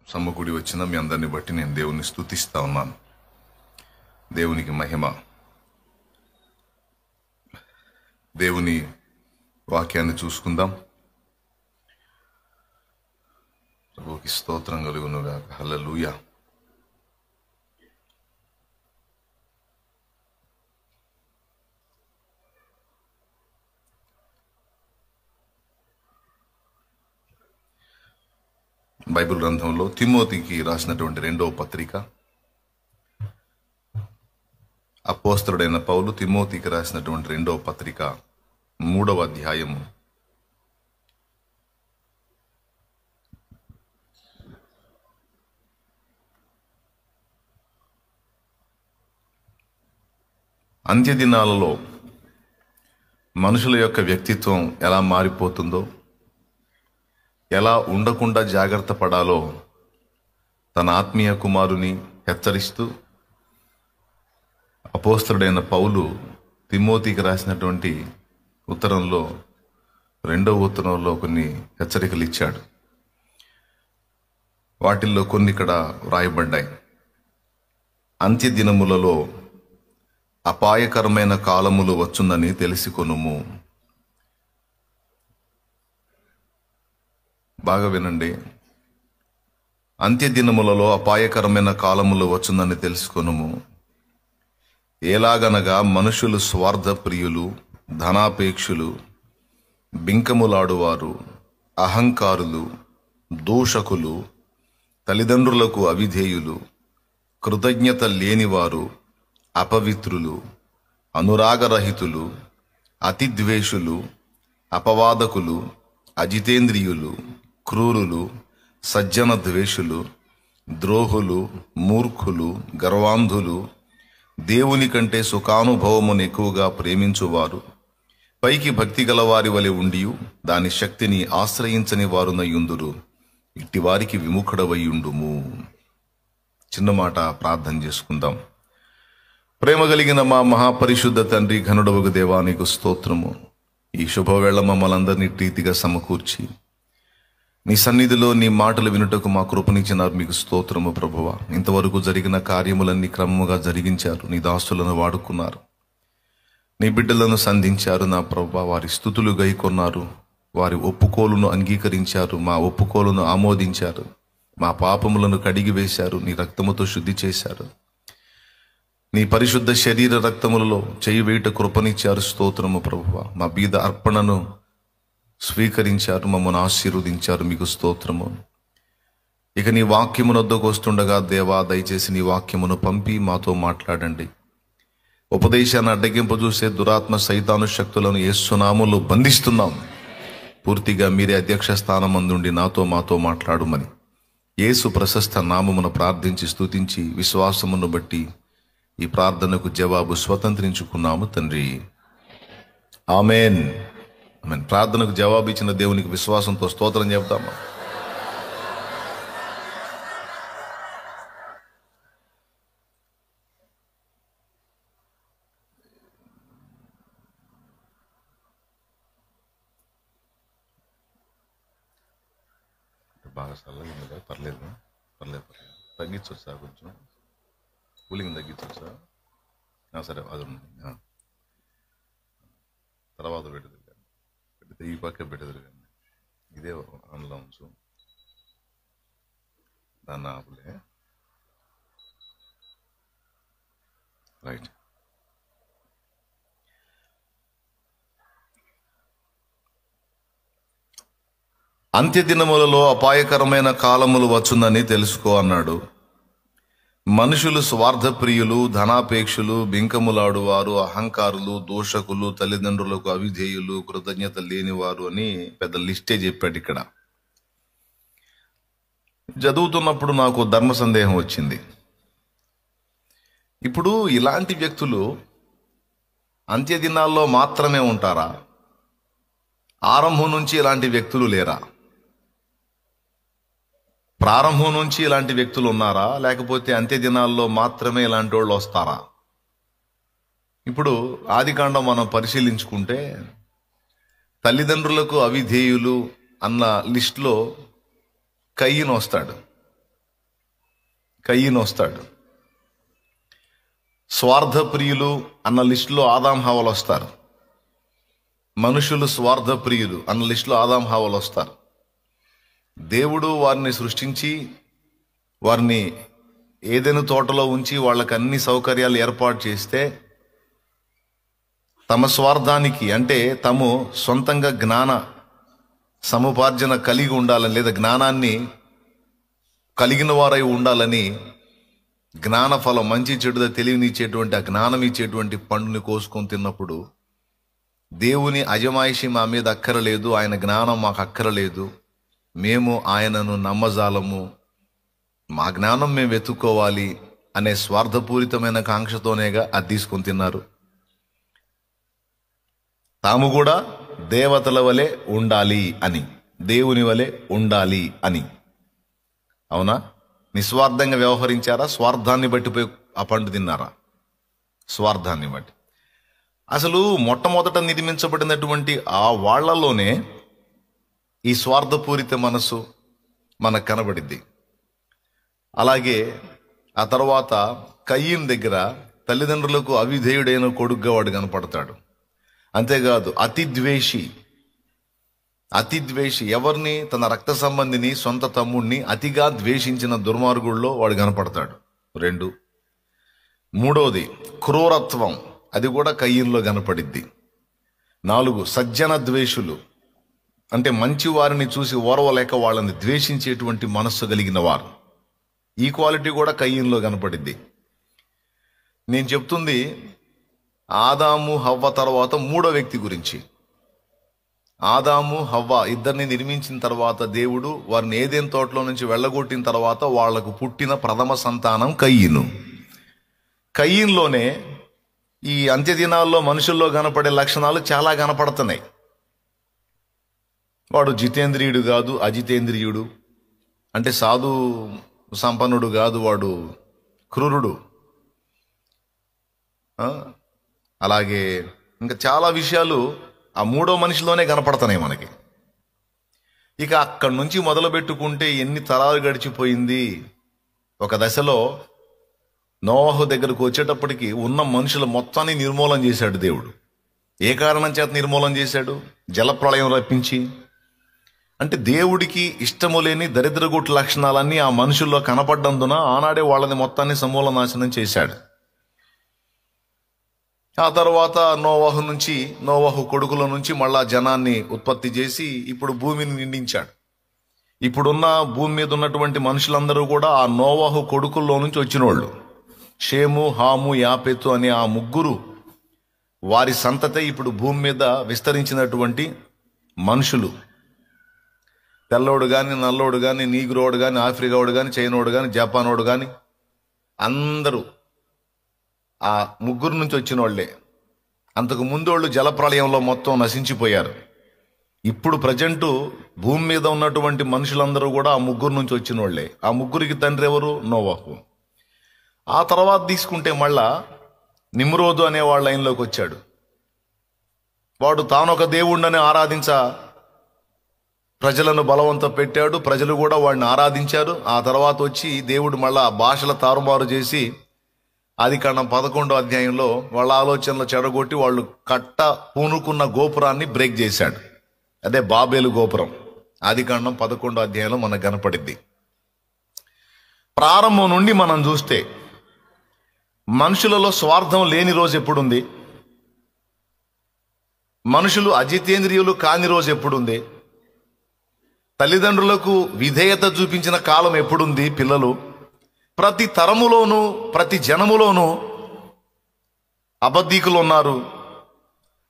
సమకూడి వచ్చిన మీ అందరిని బట్టి నేను దేవుని స్తుతిస్తా ఉన్నాను. దేవునికి మహిమ. దేవుని వాక్యాన్ని చూసుకుందాం. ప్రభువుకి స్తోత్రం కలుగునుగాక. హల్లెలూయా. బైబిల్ గ్రంథంలో తిమోతికి రాసినటువంటి 2వ పత్రిక, అపోస్తలుడైన పౌలు తిమోతికి రాసినటువంటి 2వ పత్రిక 3వ అధ్యాయము 2 అంత్యదినాలలో మనుషుల యొక్క వ్యక్తిత్వం ఎలా మారిపోతుందో, ఎలా ఉండకుండా జాగ్రత్త పడాలో తన ఆత్మీయ కుమారుని హెచ్చరిస్తూ అపోస్తలుడైన పౌలు తిమోతికి రాసినటువంటి ఉత్తరంలో 2వ ఉత్తరంలో కొన్ని హెచ్చరికలు ఇచ్చాడు. వాటిల్లో కొన్ని ఇక్కడ వ్రాయబడ్డాయి. అంత్యదినములలో అపాయకరమైన కాలములు వచ్చునని తెలిసికొనుము. బాగా వినండి. అంత్యదినములలో అపాయకరమైన కాలములు వచ్చునని తెలుసుకొనుము. ఎలాగనగా మనుషులు స్వార్థ ప్రియులు, ధనాపేక్షులు, బింకములాడువారు, అహంకారులు, దూషకులు, తల్లిదండ్రులకు అవిధేయులు, కృతజ్ఞత లేనివారు, అపవిత్రులు, అనురాగరహితులు, అతిద్వేషులు, అపవాదకులు, అజితేంద్రియులు, క్రూరులు, సజ్జన ద్వేషులు, ద్రోహులు, మూర్ఖులు, గర్వాంధులు, దేవుని కంటే సుఖానుభవమును ఎక్కువగా ప్రేమించువారు, పైకి భక్తి గలవారి వలె ఉండి దాని శక్తిని ఆశ్రయించని వారునయుందురు. ఇట్టి వారికి విముఖుడవయ్యుండుము. చిన్న మాట ప్రార్థన చేసుకుందాం. ప్రేమ కలిగిన మా మహాపరిశుద్ధ తండ్రి, ఘనుడవగు దేవా, నీకు స్తోత్రము. ఈ శుభవేళ మమ్మల్ందరినీ ప్రీతిగా సమకూర్చి నీ సన్నిధిలో నీ మాటలు వినుటకు మా కృపనిచ్చినారు. మీకు స్తోత్రము ప్రభువా. ఇంతవరకు జరిగిన కార్యములన్నీ క్రమముగా జరిగించారు. నీ దాసులను వాడుకున్నారు, నీ బిడ్డలను సంధించారు. నా ప్రభువా, వారి స్తుతులు గైకొన్నారు, వారి ఒప్పుకోలును అంగీకరించారు, మా ఒప్పుకోలును ఆమోదించారు, మా పాపములను కడిగి వేశారు, నీ రక్తముతో శుద్ధి చేశారు, నీ పరిశుద్ధ శరీర రక్తములలో చేయి వేయుట కృపనిచ్చారు. స్తోత్రము ప్రభువా. మా బీద అర్పణను స్వీకరించారు, మమ్మల్ని ఆశీర్వదించారు. మీకు స్తోత్రము. ఇక నీ వాక్యమునొద్దకు వస్తుండగా దేవా, దయచేసి నీ వాక్యమును పంపి మాతో మాట్లాడండి. ఉపదేశాన్ని అడ్డగింపజూసే దురాత్మ సైతాను శక్తులను యేసునామములో బంధిస్తున్నాం. పూర్తిగా మీరే అధ్యక్ష స్థానం అందుండి మాతో మాట్లాడుమని యేసు ప్రశస్త నామమును ప్రార్థించి స్తుతించి విశ్వాసమును బట్టి ఈ ప్రార్థనకు జవాబు స్వతంత్రించుకున్నాము తండ్రి. ఆమెన్. ఆమెన్. ప్రార్థనకు జవాబు ఇచ్చిన దేవునికి విశ్వాసంతో స్తోత్రం చెప్తామా? బాగా చల్లగా పర్లేదు, తగ్గించొచ్చా కొంచెం, కూలింగ్ తగ్గించొచ్చా? సరే, అది తర్వాత పెడతారు కానీ, పెడితే ఈ పక్క పెడతారు కానీ ఇదే అందులో ఉంచు, దాన్ని ఆపులే. రైట్. అంత్యదినములలో అపాయకరమైన కాలములు వచ్చునని తెలుసుకో అన్నాడు. మనుషులు స్వార్థప్రియులు, ధనాపేక్షులు, బింకములాడువారు, అహంకారులు, దూషకులు, తల్లిదండ్రులకు అవిధేయులు, కృతజ్ఞత లేనివారు అని పెద్ద లిస్టే చెప్పాడు. ఇక్కడ చదువుతున్నప్పుడు నాకు ధర్మ సందేహం వచ్చింది. ఇప్పుడు ఇలాంటి వ్యక్తులు అంత్యదినాల్లో మాత్రమే ఉంటారా? ఆరంభం నుంచి ఇలాంటి వ్యక్తులు లేరా? ప్రారంభం నుంచి ఇలాంటి వ్యక్తులు ఉన్నారా? లేకపోతే అంత్యదినాల్లో మాత్రమే ఇలాంటి వాళ్ళు వస్తారా? ఇప్పుడు ఆదికాండం మనం పరిశీలించుకుంటే తల్లిదండ్రులకు అవిధేయులు అన్న లిస్టులో కయ్యను వస్తాడు. కయీను వస్తాడు. స్వార్థప్రియులు అన్న లిస్టులో ఆదాం హవ్వలు వస్తారు. మనుషులు స్వార్థప్రియులు అన్న లిస్టులో ఆదాం హవ్వలు వస్తారు. దేవుడు వారిని సృష్టించి వారిని ఏదెను తోటలో ఉంచి వాళ్ళకి అన్ని సౌకర్యాలు ఏర్పాటు చేస్తే తమ స్వార్థానికి, అంటే తాము సొంతంగా జ్ఞాన సముపార్జన కలిగి ఉండాలని, లేదా జ్ఞానాన్ని కలిగిన వారై ఉండాలని జ్ఞాన ఫలం, మంచి చెడుద తెలివినిచ్చేటువంటి ఆ జ్ఞానం ఇచ్చేటువంటి పండుని కోసుకొని తిన్నప్పుడు దేవుని అజమాయిషి మా మీద అక్కరలేదు, ఆయన జ్ఞానం మాకు అక్కరలేదు, మేము ఆయనను నమ్మజాలము, మా జ్ఞానం మేము వెతుక్కోవాలి అనే స్వార్థపూరితమైన కాంక్షతోనేగా అది తీసుకొని తిన్నారు. తాము కూడా దేవతల వలె ఉండాలి అని, దేవుని వలె ఉండాలి అని. అవునా? నిస్వార్థంగా వ్యవహరించారా? స్వార్థాన్ని బట్టిపోయి ఆ పండు తిన్నారా? స్వార్థాన్ని బట్టి. అసలు మొట్టమొదట నిర్మించబడినటువంటి ఆ వాళ్లలోనే ఈ స్వార్థపూరిత మనసు మనకు కనబడిద్ది. అలాగే ఆ తర్వాత కయీను దగ్గర తల్లిదండ్రులకు అవిధేయుడైన కొడుగ్గా వాడు కనపడతాడు. అంతేకాదు అతి ద్వేషి, ఎవరిని? తన రక్త సంబంధిని, సొంత తమ్ముడిని అతిగా ద్వేషించిన దుర్మార్గుల్లో వాడు కనపడతాడు. 2. మూడవది క్రూరత్వం, అది కూడా కయీనులో కనపడిద్ది. 4 సజ్జన ద్వేషులు, అంటే మంచి వారిని చూసి ఓర్వలేక వాళ్ళని ద్వేషించేటువంటి మనస్సు కలిగిన వారు. ఈ క్వాలిటీ కూడా కయీనులో కనపడిద్ది. నేను చెప్తుంది ఆదాము హవ్వ తర్వాత మూడో వ్యక్తి గురించి. ఆదాము హవ్వ ఇద్దరిని నిర్మించిన తర్వాత దేవుడు వారిని ఏదెన్ తోటలో నుంచి వెళ్ళగొట్టిన తర్వాత వాళ్లకు పుట్టిన ప్రథమ సంతానం కయీను. కయీన్లోనే ఈ అంత్య దినాల్లో మనుషుల్లో కనపడే లక్షణాలు చాలా కనపడుతున్నాయి. వాడు జితేంద్రియుడు కాదు, అజితేంద్రియుడు, అంటే సాధు సంపన్నుడు కాదు, వాడు క్రూరుడు. అలాగే ఇంకా చాలా విషయాలు ఆ మూడో మనిషిలోనే కనపడుతున్నాయి మనకి. ఇక అక్కడి నుంచి మొదలు పెట్టుకుంటే ఎన్ని తరాలు గడిచిపోయింది. ఒక దశలో నోవహు దగ్గరకు వచ్చేటప్పటికి ఉన్న మనుషుల మొత్తాన్ని నిర్మూలన చేశాడు దేవుడు. ఏ కారణం చేత నిర్మూలన చేశాడు? జలప్రళయం రప్పించి. అంటే దేవుడికి ఇష్టము లేని దరిద్రగుట్టు లక్షణాలన్నీ ఆ మనుషుల్లో కనపడ్డందున ఆనాడే వాళ్ళని మొత్తాన్ని సమూల నాశనం చేశాడు. ఆ తర్వాత నోవహు కొడుకుల నుంచి మళ్ళా జనాన్ని ఉత్పత్తి చేసి ఇప్పుడు భూమిని నిండించాడు. ఇప్పుడున్న భూమి మీద ఉన్నటువంటి మనుషులందరూ కూడా ఆ నోవహు కొడుకుల్లో నుంచి వచ్చిన వాళ్ళు. షేము, హాము, యాపెతు అనే ఆ ముగ్గురు వారి సంతతే ఇప్పుడు భూమి మీద విస్తరించినటువంటి మనుషులు. తెల్లోడు కానీ, నల్లోడు కానీ, నీగ్రోడు కానీ, ఆఫ్రికాడు కానీ, చైనోడు కానీ, జపానోడు కానీ అందరూ ఆ ముగ్గురు నుంచి వచ్చిన వాళ్ళే. అంతకు ముందు వాళ్ళు జలప్రళయంలో మొత్తం నశించిపోయారు. ఇప్పుడు ప్రజెంటు భూమి మీద ఉన్నటువంటి మనుషులందరూ కూడా ఆ ముగ్గురు నుంచి వచ్చిన వాళ్ళే. ఆ ముగ్గురికి తండ్రి ఎవరు? నోవహు. ఆ తర్వాత తీసుకుంటే మళ్ళా నిమ్రోదు అనే వాళ్ళ లైన్లోకి వచ్చాడు. వాడు తానొక దేవుణ్ణని ప్రజలను బలవంతం పెట్టాడు. ప్రజలు కూడా వాడిని ఆరాధించారు. ఆ తర్వాత వచ్చి దేవుడు మళ్ళా భాషల తారుమారు చేసి ఆదికాండం 11వ అధ్యాయంలో వాళ్ళ ఆలోచనలు చెడగొట్టి వాళ్ళు పూనుకున్న గోపురాన్ని బ్రేక్ చేశాడు. అదే బాబేలు గోపురం. ఆదికాండం 11వ అధ్యాయంలో మనకు కనపడింది. ప్రారంభం నుండి మనం చూస్తే మనుషులలో స్వార్థం లేని రోజు ఎప్పుడుంది? మనుషులు అజితేంద్రియులు కాని రోజు ఎప్పుడుంది? తల్లిదండ్రులకు విధేయత చూపించిన కాలం ఎప్పుడుంది? పిల్లలు ప్రతి తరములోనూ, ప్రతి జనములోనూ అబద్ధీకులు ఉన్నారు,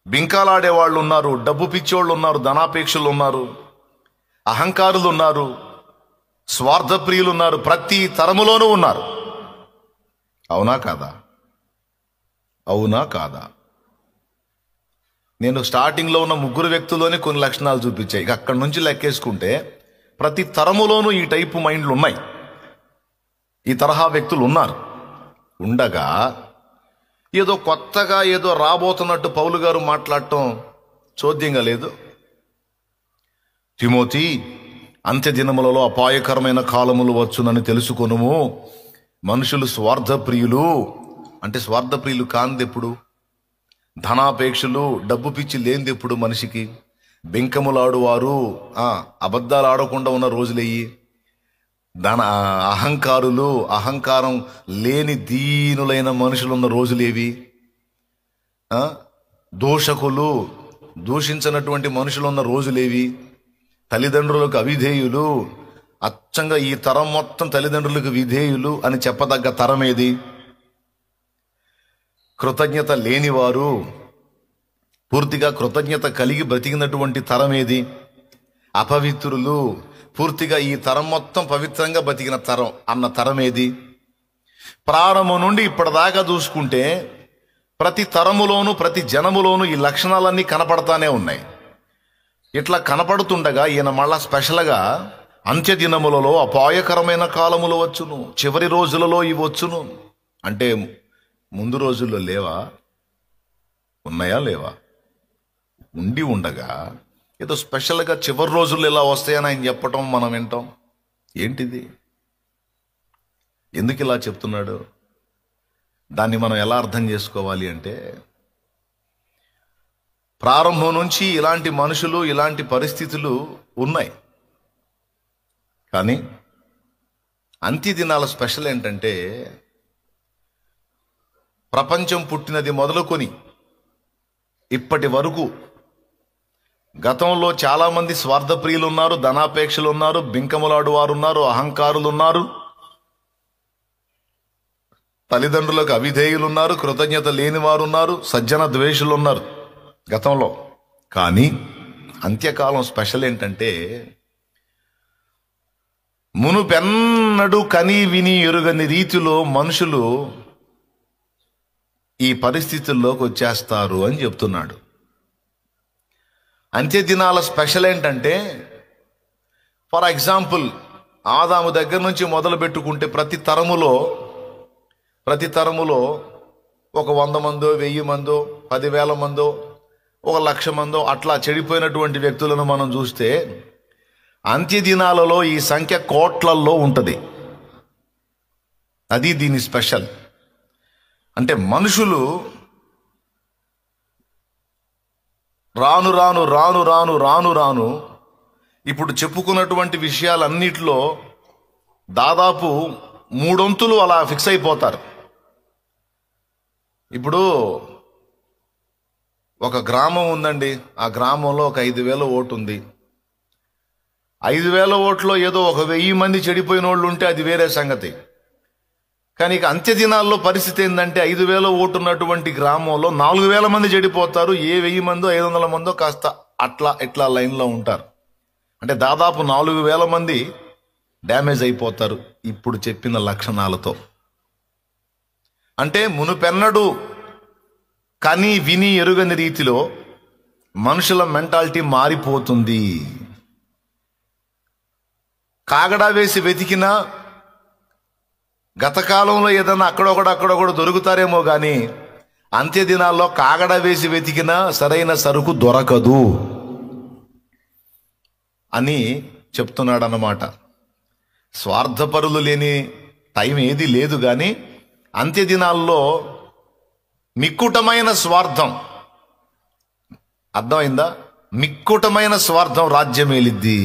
బింకాలాడే వాళ్ళు ఉన్నారు, డబ్బు పిచ్చోళ్ళు ఉన్నారు, ధనాపేక్షలు ఉన్నారు, అహంకారులు ఉన్నారు, స్వార్థప్రియులు ఉన్నారు. ప్రతి తరములోనూ ఉన్నారు. అవునా కాదా? అవునా కాదా? నేను స్టార్టింగ్లో ఉన్న ముగ్గురు వ్యక్తుల్లోనే కొన్ని లక్షణాలు చూపించాయి. ఇక అక్కడి నుంచి లెక్కేసుకుంటే ప్రతి తరములోనూ ఈ టైపు మైండ్లు ఉన్నాయి, ఈ తరహా వ్యక్తులు ఉన్నారు. ఉండగా ఏదో కొత్తగా ఏదో రాబోతున్నట్టు పౌలు గారు మాట్లాడటం చోద్యంగా లేదు. తిమోతి, అంత్య దినములలో అపాయకరమైన కాలములు వచ్చునని తెలుసుకొనుము. మనుషులు స్వార్థప్రియులు. అంటే స్వార్థప్రియులు కానిది ఎప్పుడు? ధనాపేక్షలు, డబ్బు పిచ్చి లేనిది ఎప్పుడు మనిషికి? బెంకములాడువారు, అబద్ధాలు ఆడకుండా ఉన్న రోజులయ్యి. అహంకారులు, అహంకారం లేని దీనులైన మనుషులున్న రోజులేవి? దోషకులు, దూషించినటువంటి మనుషులున్న రోజులేవి? తల్లిదండ్రులకు అవిధేయులు, అచ్చంగా ఈ తరం మొత్తం తల్లిదండ్రులకు విధేయులు అని చెప్పదగ్గ తరం ఏది? కృతజ్ఞత లేనివారు, పూర్తిగా కృతజ్ఞత కలిగి బ్రతికినటువంటి తరం ఏది? అపవిత్రులు, పూర్తిగా ఈ తరం మొత్తం పవిత్రంగా బతికిన తరం అన్న తరం ఏది? ప్రారంభం నుండి ఇప్పటిదాకా చూసుకుంటే ప్రతి తరములోను ప్రతి జనములోను ఈ లక్షణాలన్నీ కనపడతానే ఉన్నాయి. ఇట్లా కనపడుతుండగా ఈయన మళ్ళా స్పెషల్గా అంత్యదినములలో అపాయకరమైన కాలములు వచ్చును, చివరి రోజులలో ఇవి వచ్చును అంటే ముందు రోజుల్లో లేవా? ఉన్నాయా? లేవా? ఉండి ఉండగా ఏదో స్పెషల్గా చివరి రోజుల్లో ఇలా వస్తాయని ఆయన చెప్పటం మనం వింటాం. ఏంటిది? ఎందుకు ఇలా చెప్తున్నాడు? దాన్ని మనం ఎలా అర్థం చేసుకోవాలి అంటే, ప్రారంభం నుంచి ఇలాంటి మనుషులు, ఇలాంటి పరిస్థితులు ఉన్నాయి. కానీ అంత్యదినాల స్పెషల్ ఏంటంటే, ప్రపంచం పుట్టినది మొదలుకొని ఇప్పటి వరకు గతంలో చాలామంది స్వార్థప్రియులు ఉన్నారు, ధనాపేక్షలు ఉన్నారు, బింకములాడు వారు ఉన్నారు, అహంకారులు ఉన్నారు, తల్లిదండ్రులకు అవిధేయులు ఉన్నారు, కృతజ్ఞత లేని వారు ఉన్నారు, సజ్జన ద్వేషులు ఉన్నారు గతంలో. కానీ అంత్యకాలం స్పెషల్ ఏంటంటే, మునుపెన్నడు కని విని ఎరుగని రీతిలో మనుషులు ఈ పరిస్థితుల్లోకి వచ్చేస్తారు అని చెప్తున్నాడు. అంత్యదినాల స్పెషల్ ఏంటంటే, ఫర్ ఎగ్జాంపుల్ ఆదాము దగ్గర నుంచి మొదలు పెట్టుకుంటే ప్రతి తరములో ఒక 100 మందో, 1000 మందో, 10,000 మందో, 1,00,000 మందో అట్లా చెడిపోయినటువంటి వ్యక్తులను మనం చూస్తే అంత్యదినాలలో ఈ సంఖ్య కోట్లల్లో ఉంటుంది. అది దీని స్పెషల్. అంటే మనుషులు రాను రాను రాను రాను రాను రాను ఇప్పుడు చెప్పుకున్నటువంటి విషయాలన్నిటిలో దాదాపు 3 వంతులు అలా ఫిక్స్ అయిపోతారు. ఇప్పుడు ఒక గ్రామం ఉందండి, ఆ గ్రామంలో ఒక 5,000 ఓటు ఉంది. 5,000 ఓట్లో ఏదో ఒక 1,000 మంది చెడిపోయిన వాళ్ళు ఉంటే అది వేరే సంగతి. కానీ ఇక అంత్యదినాల్లో పరిస్థితి ఏంటంటే 5,000 ఓటు ఉన్నటువంటి గ్రామంలో 4,000 మంది చెడిపోతారు. ఏ 1,000 మందో 500 మందో కాస్త అట్లా ఇట్లా లైన్లో ఉంటారు. అంటే దాదాపు 4,000 మంది డ్యామేజ్ అయిపోతారు ఇప్పుడు చెప్పిన లక్షణాలతో. అంటే మునుపెన్నడు కని విని ఎరుగని రీతిలో మనుషుల మెంటాలిటీ మారిపోతుంది. కాగడా వేసి వెతికినా గత కాలంలో ఏదన్నా అక్కడొకడు దొరుకుతారేమో కానీ అంత్యదినాల్లో కాగడా వేసి వెతికినా సరైన సరుకు దొరకదు అని చెప్తున్నాడు అన్నమాట. స్వార్థపరులు లేని టైం ఏది లేదు, కానీ అంత్యదినాల్లో మిక్కుటమైన స్వార్థం, అర్థమైందా? మిక్కుటమైన స్వార్థం రాజ్యమేలిద్ది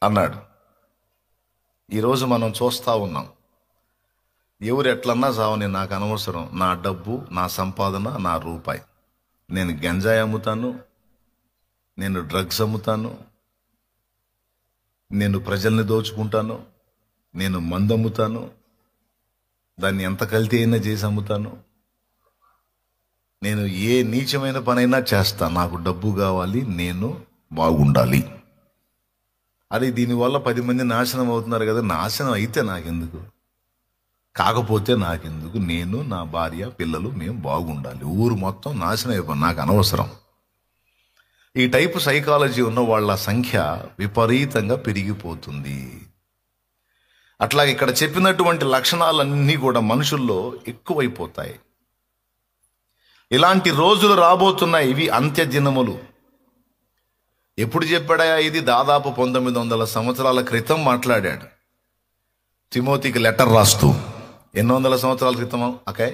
అన్నాడు. ఈరోజు మనం చూస్తూ ఉన్నాం. ఎవరు ఎట్లన్నా సావని, నాకు అనవసరం, నా డబ్బు, నా సంపాదన, నా రూపాయి. నేను గంజాయి అమ్ముతాను, నేను డ్రగ్స్ అమ్ముతాను, నేను ప్రజల్ని దోచుకుంటాను, నేను మందు అమ్ముతాను, దాన్ని ఎంత కల్తీ అయినా చేసి అమ్ముతాను, నేను ఏ నీచమైన పనైనా చేస్తా, నాకు డబ్బు కావాలి, నేను బాగుండాలి. అది దీనివల్ల 10 మంది నాశనం అవుతున్నారు కదా. నాశనం అయితే నాకెందుకు, కాకపోతే నాకెందుకు, నేను, నా భార్య, పిల్లలు మేము బాగుండాలి. ఊరు మొత్తం నాశనం అయిపోయి నాకు అనవసరం. ఈ టైపు సైకాలజీ ఉన్న వాళ్ళ సంఖ్య విపరీతంగా పెరిగిపోతుంది. అట్లాగే ఇక్కడ చెప్పినటువంటి లక్షణాలన్నీ కూడా మనుషుల్లో ఎక్కువైపోతాయి. ఇలాంటి రోజులు రాబోతున్నాయి. ఇవి అంత్య దినములు. ఎప్పుడు చెప్పాడా ఇది? దాదాపు 1900 సంవత్సరాల క్రితం మాట్లాడాడు. తిమోతికి లెటర్ రాస్తూ, ఎన్ని వందల సంవత్సరాల క్రితం ఓకే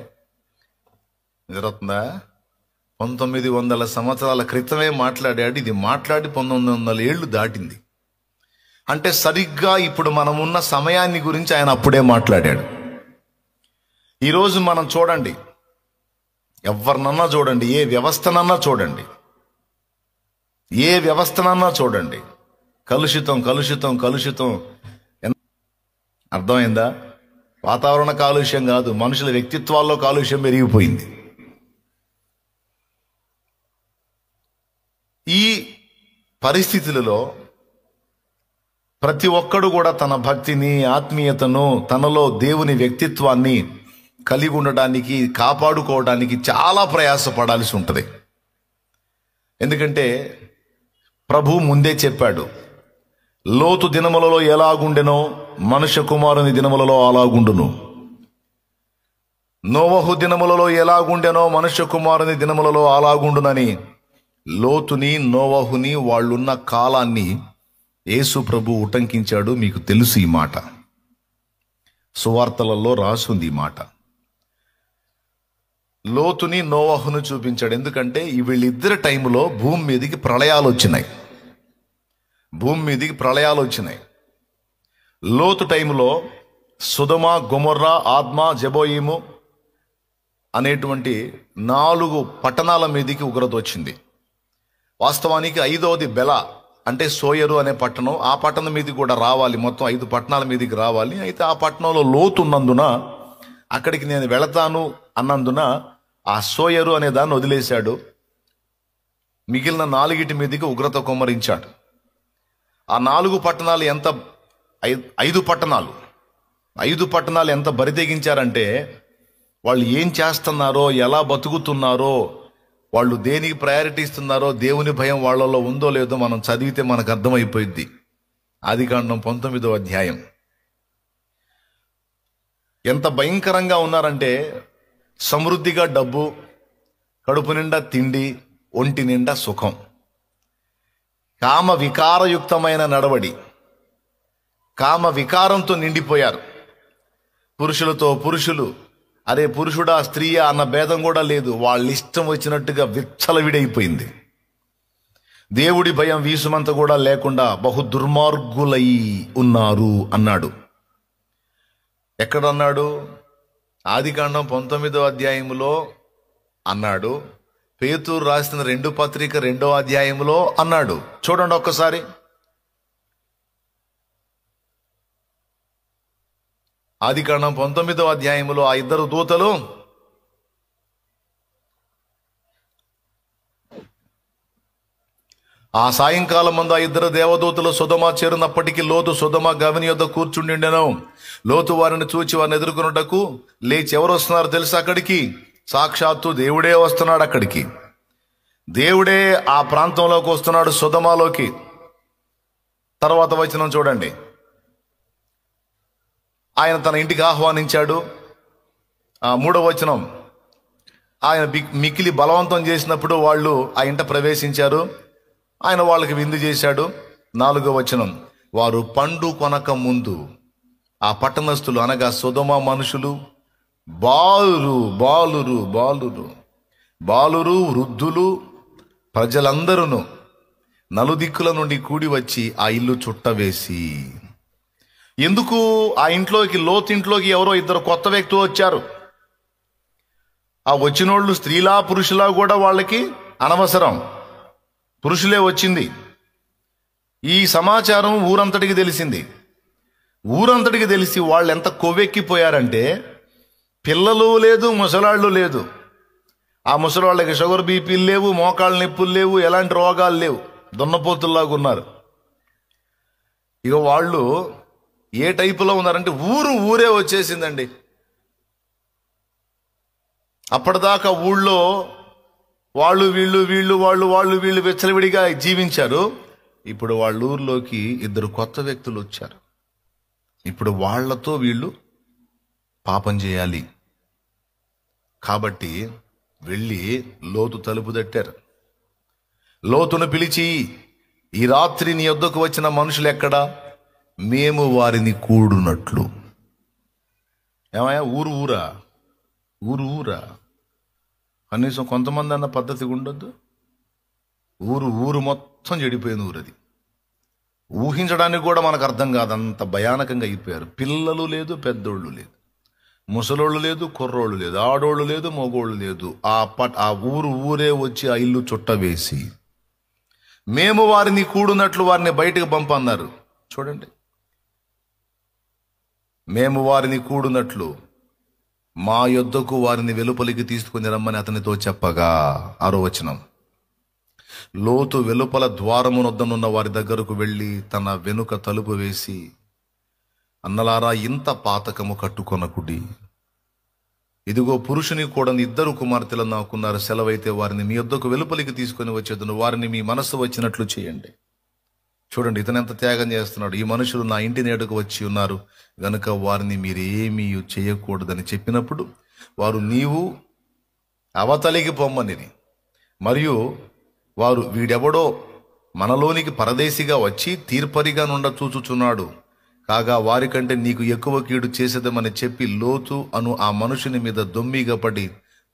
జరుగుతుందా, 1900 సంవత్సరాల క్రితమే మాట్లాడాడు. ఇది మాట్లాడి 1900 ఏళ్ళు దాటింది. అంటే సరిగ్గా ఇప్పుడు మనం ఉన్న సమయాన్ని గురించి ఆయన అప్పుడే మాట్లాడాడు. ఈరోజు మనం చూడండి, ఎవరినన్నా చూడండి, ఏ వ్యవస్థనన్నా చూడండి, ఏ వ్యవస్థనన్నా చూడండి, కలుషితం కలుషితం కలుషితం. అర్థమైందా? వాతావరణ కాలుష్యం కాదు, మనుషుల వ్యక్తిత్వాల్లో కాలుష్యం పెరిగిపోయింది. ఈ పరిస్థితులలో ప్రతి ఒక్కడు కూడా తన భక్తిని, ఆత్మీయతను, తనలో దేవుని వ్యక్తిత్వాన్ని కలిగి ఉండడానికి, కాపాడుకోవడానికి చాలా ప్రయాసపడాల్సి ఉంటుంది. ఎందుకంటే ప్రభు ముందే చెప్పాడు, లోతు దినములలో ఎలాగుండెనో మనుష్య కుమారుని దినములలో అలాగుండును. నోవహు దినములలో ఎలాగుండెనో మనుష్య కుమారుని దినములలో అలాగుండునని లోతుని, నోవహుని, వాళ్ళున్న కాలాన్ని యేసు ప్రభు ఉటంకించాడు. మీకు తెలుసు ఈ మాట, సువార్తలలో రాసుంది ఈ మాట. లోతుని, నోవహును చూపించాడు. ఎందుకంటే వీళ్ళిద్దరి టైంలో భూమి మీదకి ప్రళయాలు వచ్చినాయి. భూమి మీదకి ప్రళయాలు వచ్చినాయి. లోతు టైంలో సొదొమ, గొమొర్రా, ఆద్మా, జెబోయిము అనేటువంటి 4 పట్టణాల మీదకి ఉగ్రత వచ్చింది. వాస్తవానికి 5వది బెల అంటే సోయరు అనే పట్టణం, ఆ పట్టణం మీదకి కూడా రావాలి, మొత్తం 5 పట్టణాల మీదకి రావాలి. అయితే ఆ పట్టణంలో లోతు ఉన్నందున అక్కడికి నేను వెళతాను అన్నందున ఆ సోయరు అనే దాన్ని వదిలేశాడు. మిగిలిన 4 మీదకి ఉగ్రత కుమ్మరించాడు. ఆ 4 పట్టణాలు ఎంత, 5 పట్టణాలు 5 పట్టణాలు ఎంత బరితెగించారంటే, వాళ్ళు ఏం చేస్తున్నారో, ఎలా బతుకుతున్నారో, వాళ్ళు దేనికి ప్రయారిటీ ఇస్తున్నారో, దేవుని భయం వాళ్ళలో ఉందో లేదో మనం చదివితే మనకు అర్థమైపోయింది. ఆదికాండం 19వ అధ్యాయం. ఎంత భయంకరంగా ఉన్నారంటే, సమృద్ధిగా డబ్బు, కడుపు నిండా తిండి, ఒంటి నిండా సుఖం, కామ వికారయుక్తమైన నడవడి, కామ వికారంతో నిండిపోయారు. పురుషులతో పురుషులు, అరే పురుషుడా స్త్రీయా అన్న భేదం కూడా లేదు. వాళ్ళ ఇష్టం వచ్చినట్టుగా విచ్చలవిడైపోయింది. దేవుడి భయం వీసుమంత కూడా లేకుండా బహు దుర్మార్గులై ఉన్నారు అన్నాడు. ఎక్కడన్నాడు? ఆదికాండం 19వ అధ్యాయంలో అన్నాడు. పేతురు రాసిన 2 పత్రిక 2వ అధ్యాయంలో అన్నాడు. చూడండి ఒక్కసారి. ఆదికాండం 19వ అధ్యాయంలో ఆ 2 దూతలు ఆ సాయంకాలం ముందు ఆ 2 దేవదూతలు సొదొమ చేరునప్పటికీ లోతు సొదొమ గవిని యొద్ద కూర్చుండెను. లోతు వారిని చూచి వారిని ఎదుర్కొనుటకు లేచి, ఎవరు వస్తున్నారు తెలుసా అక్కడికి? సాక్షాత్తు దేవుడే వస్తున్నాడు అక్కడికి. దేవుడే ఆ ప్రాంతంలోకి వస్తున్నాడు, సొదొమలోకి. తర్వాత వచనం చూడండి. ఆయన తన ఇంటికి ఆహ్వానించాడు. 3వ వచనం, ఆయన మిక్కిలి బలవంతం చేసినప్పుడు వాళ్ళు ఆ ఇంట ప్రవేశించారు. ఆయన వాళ్ళకి విందు చేశాడు. 4వ వచనం, వారు పండు కొనక ముందు ఆ పట్టణస్థులు అనగా సొదొమ మనుషులు, బాలురు బాలురు బాలురు బాలురు వృద్ధులు ప్రజలందరూ నలుదిక్కుల నుండి కూడి వచ్చి ఆ ఇల్లు చుట్టవేసి. ఎందుకు? ఆ ఇంట్లోకి, లోతింట్లోకి ఎవరో 2 కొత్త వ్యక్తులు వచ్చారు. ఆ వచ్చినోళ్ళు స్త్రీలా పురుషులా కూడా వాళ్ళకి అనవసరం, పురుషులే వచ్చింది. ఈ సమాచారం ఊరంతటికి తెలిసింది. ఊరంతటికి తెలిసి వాళ్ళు ఎంత కొవ్వెక్కిపోయారంటే, పిల్లలు లేదు, ముసలాళ్ళు లేదు. ఆ ముసలాళ్ళకి షుగర్ బీపీలు లేవు, మోకాళ్ళ నొప్పులు లేవు, ఎలాంటి రోగాలు లేవు, దున్నపోతుల్లాగా ఉన్నారు. ఇక వాళ్ళు ఏ టైపులో ఉన్నారంటే ఊరే వచ్చేసిందండి. అప్పటిదాకా ఊళ్ళో వాళ్ళు వీళ్ళు విచ్చలవిడిగా జీవించారు. ఇప్పుడు వాళ్ళ ఊర్లోకి 2 కొత్త వ్యక్తులు వచ్చారు. ఇప్పుడు వాళ్లతో వీళ్ళు పాపం చేయాలి కాబట్టి వెళ్ళి లోతు తలుపు తట్టారు. లోతును పిలిచి, ఈ రాత్రి నీ యొద్దకు వచ్చిన మనుషులు ఎక్కడా? మేము వారిని కూడునట్లు. ఏమయ్యా ఊరా ఊరా కనీసం కొంతమంది అన్న పద్ధతిగా ఉండొద్దు. ఊరు మొత్తం చెడిపోయిన ఊరు అది. ఊహించడానికి కూడా మనకు అర్థం కాదు, అంత భయానకంగా అయిపోయారు. పిల్లలు లేదు, పెద్దోళ్ళు లేదు, ముసలోళ్ళు లేదు, కుర్రోళ్ళు లేదు, ఆడోళ్ళు లేదు, మగోళ్ళు లేదు. ఆ ఊరే వచ్చి ఆ ఇల్లు చుట్ట వేసి మేము వారిని కూడునట్లు వారిని బయటకు పంపన్నారు. చూడండి, మేము వారిని కూడునట్లు మా యొద్దకు వారిని వెలుపలికి తీసుకుని రమ్మని అతనితో చెప్పగా. 6వ వచనం, లోతు వెలుపల ద్వారమునొద్దనున్న వారి దగ్గరకు వెళ్ళి తన వెనుక తలుపు వేసి, అన్నలారా ఇంత పాతకము కట్టుకొనకుడి. ఇదిగో పురుషుని కూడా 2 కుమార్తెలు నాకున్నారు. సెలవైతే వారిని మీ యొద్దకు వెలుపలికి తీసుకొని వచ్చేదను. వారిని మీ మనస్సు వచ్చినట్లు చేయండి. చూడండి, ఇతను ఎంత త్యాగం చేస్తున్నాడు. ఈ మనుషులు నా ఇంటి నేడుకు వచ్చి ఉన్నారు గనుక వారిని మీరేమీ చేయకూడదని చెప్పినప్పుడు వారు నీవు అవతలికి పొమ్మనిది. మరియు వారు వీడెవడో మనలోనికి పరదేశిగా వచ్చి తీర్పరిగా నుండ చూచుచున్నాడు, కాగా వారికంటే నీకు ఎక్కువ కీడు చేసేదమని చెప్పి లోతు అను ఆ మనుషుని మీద దొమ్మిగా పడి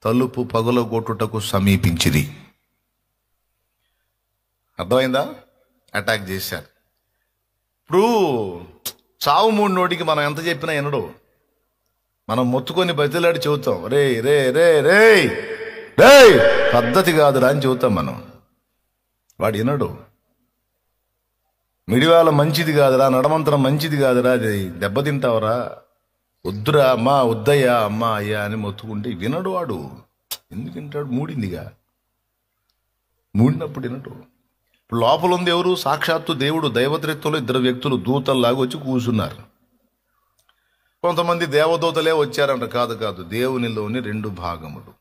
తలుపు పగులగొట్టుటకు సమీపించిరి. అర్థమైందా? అటాక్ చేశారు. ఇప్పుడు చావు మూడినోడికి మనం ఎంత చెప్పినా వినడు. మనం మొత్తుకొని బతిలాడి చెబుతాం, రే రే రే రే రే పద్ధతి కాదురా అని చెబుతాం మనం. వాడు వినడు. మిడివాళ్ళ మంచిది కాదురా, నడమంతరం మంచిది కాదురా, అది దెబ్బతింటావరా, వద్దురా అమ్మా, వద్దయ్యా అమ్మా అయ్యా అని మొత్తుకుంటే వినడు వాడు. ఎందుకు వింటాడు? మూడినప్పుడు వినడు. ఇప్పుడు లోపల ఉంది ఎవరు? సాక్షాత్తు దేవుడు. దైవత్రిత్వంలో 2 వ్యక్తులు దూతల్లాగా వచ్చి కూర్చున్నారు. కొంతమంది దేవదూతలే వచ్చారంట. కాదు, దేవునిలోని 2 భాగములు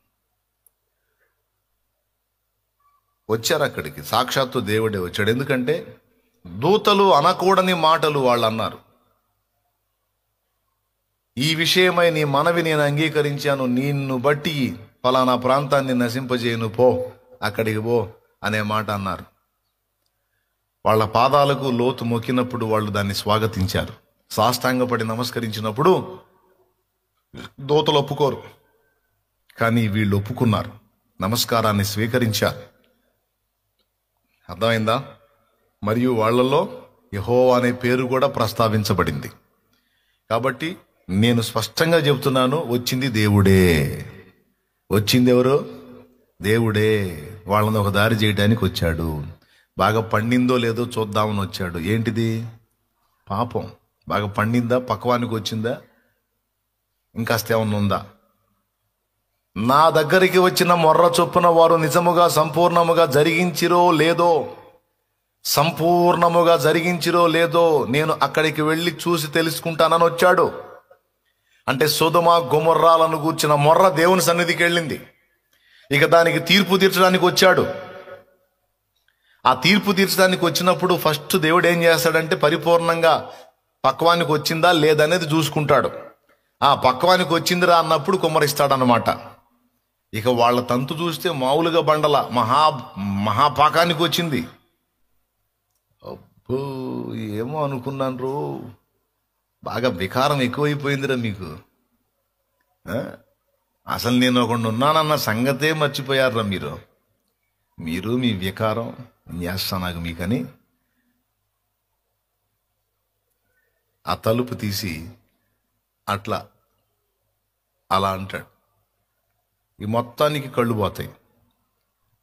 వచ్చారు అక్కడికి. సాక్షాత్తు దేవుడే వచ్చాడు. ఎందుకంటే దూతలు అనకూడని మాటలు వాళ్ళు అన్నారు. ఈ విషయమై నీ మనవి నేను అంగీకరించాను, నిన్ను బట్టి ఫలానా ప్రాంతాన్ని నశింపజేయను, పో అక్కడికి పో అనే మాట అన్నారు. వాళ్ళ పాదాలకు లోతు మొక్కినప్పుడు వాళ్ళు దాన్ని స్వాగతించారు. సాష్టాంగపడి నమస్కరించినప్పుడు దూతలు ఒప్పుకోరు, కానీ వీళ్ళు ఒప్పుకున్నారు, నమస్కారాన్ని స్వీకరించారు. అర్థమైందా? మరియు వాళ్ళలో యెహోవా అనే పేరు కూడా ప్రస్తావించబడింది. కాబట్టి నేను స్పష్టంగా చెబుతున్నాను, వచ్చింది దేవుడే. వచ్చింది ఎవరు? దేవుడే. వాళ్ళని ఒక దారి చేయడానికి వచ్చాడు. బాగా పండిందో లేదో చూద్దామని వచ్చాడు. ఏంటిది? పాపం. బాగా పండిందా? పక్వానికి వచ్చిందా? ఇంకాస్త ఏమన్నా ఉందా? నా దగ్గరికి వచ్చిన మొర్ర చొప్పున వారు నిజముగా సంపూర్ణముగా జరిగించిరో లేదో నేను అక్కడికి వెళ్ళి చూసి తెలుసుకుంటానని వచ్చాడు. అంటే సొదొమ గొమొర్రాలను గూర్చిన మొర్ర దేవుని సన్నిధికి వెళ్ళింది. ఇక దానికి తీర్పు తీర్చడానికి వచ్చాడు. ఆ తీర్పు తీర్చడానికి వచ్చినప్పుడు ఫస్ట్ దేవుడు ఏం చేస్తాడంటే పరిపూర్ణంగా పక్వానికి వచ్చిందా లేదనేది చూసుకుంటాడు. ఆ పక్వానికి వచ్చిందిరా అన్నప్పుడు కుమ్మరిస్తాడనమాట. ఇక వాళ్ళ తంతు చూస్తే మామూలుగా బండల మహాపాకానికి వచ్చింది. అబ్బో, ఏమో అనుకున్నాను, బాగా వికారం ఎక్కువైపోయిందిరా మీకు. అసలు నేను ఒకడు ఉన్నానన్న సంగతే మర్చిపోయారా మీరు మీ వికారం చేస్తా నాకు మీకని. ఆ తలుపు తీసి అలా అంటాడు. ఈ మొత్తానికి కళ్ళు పోతాయి.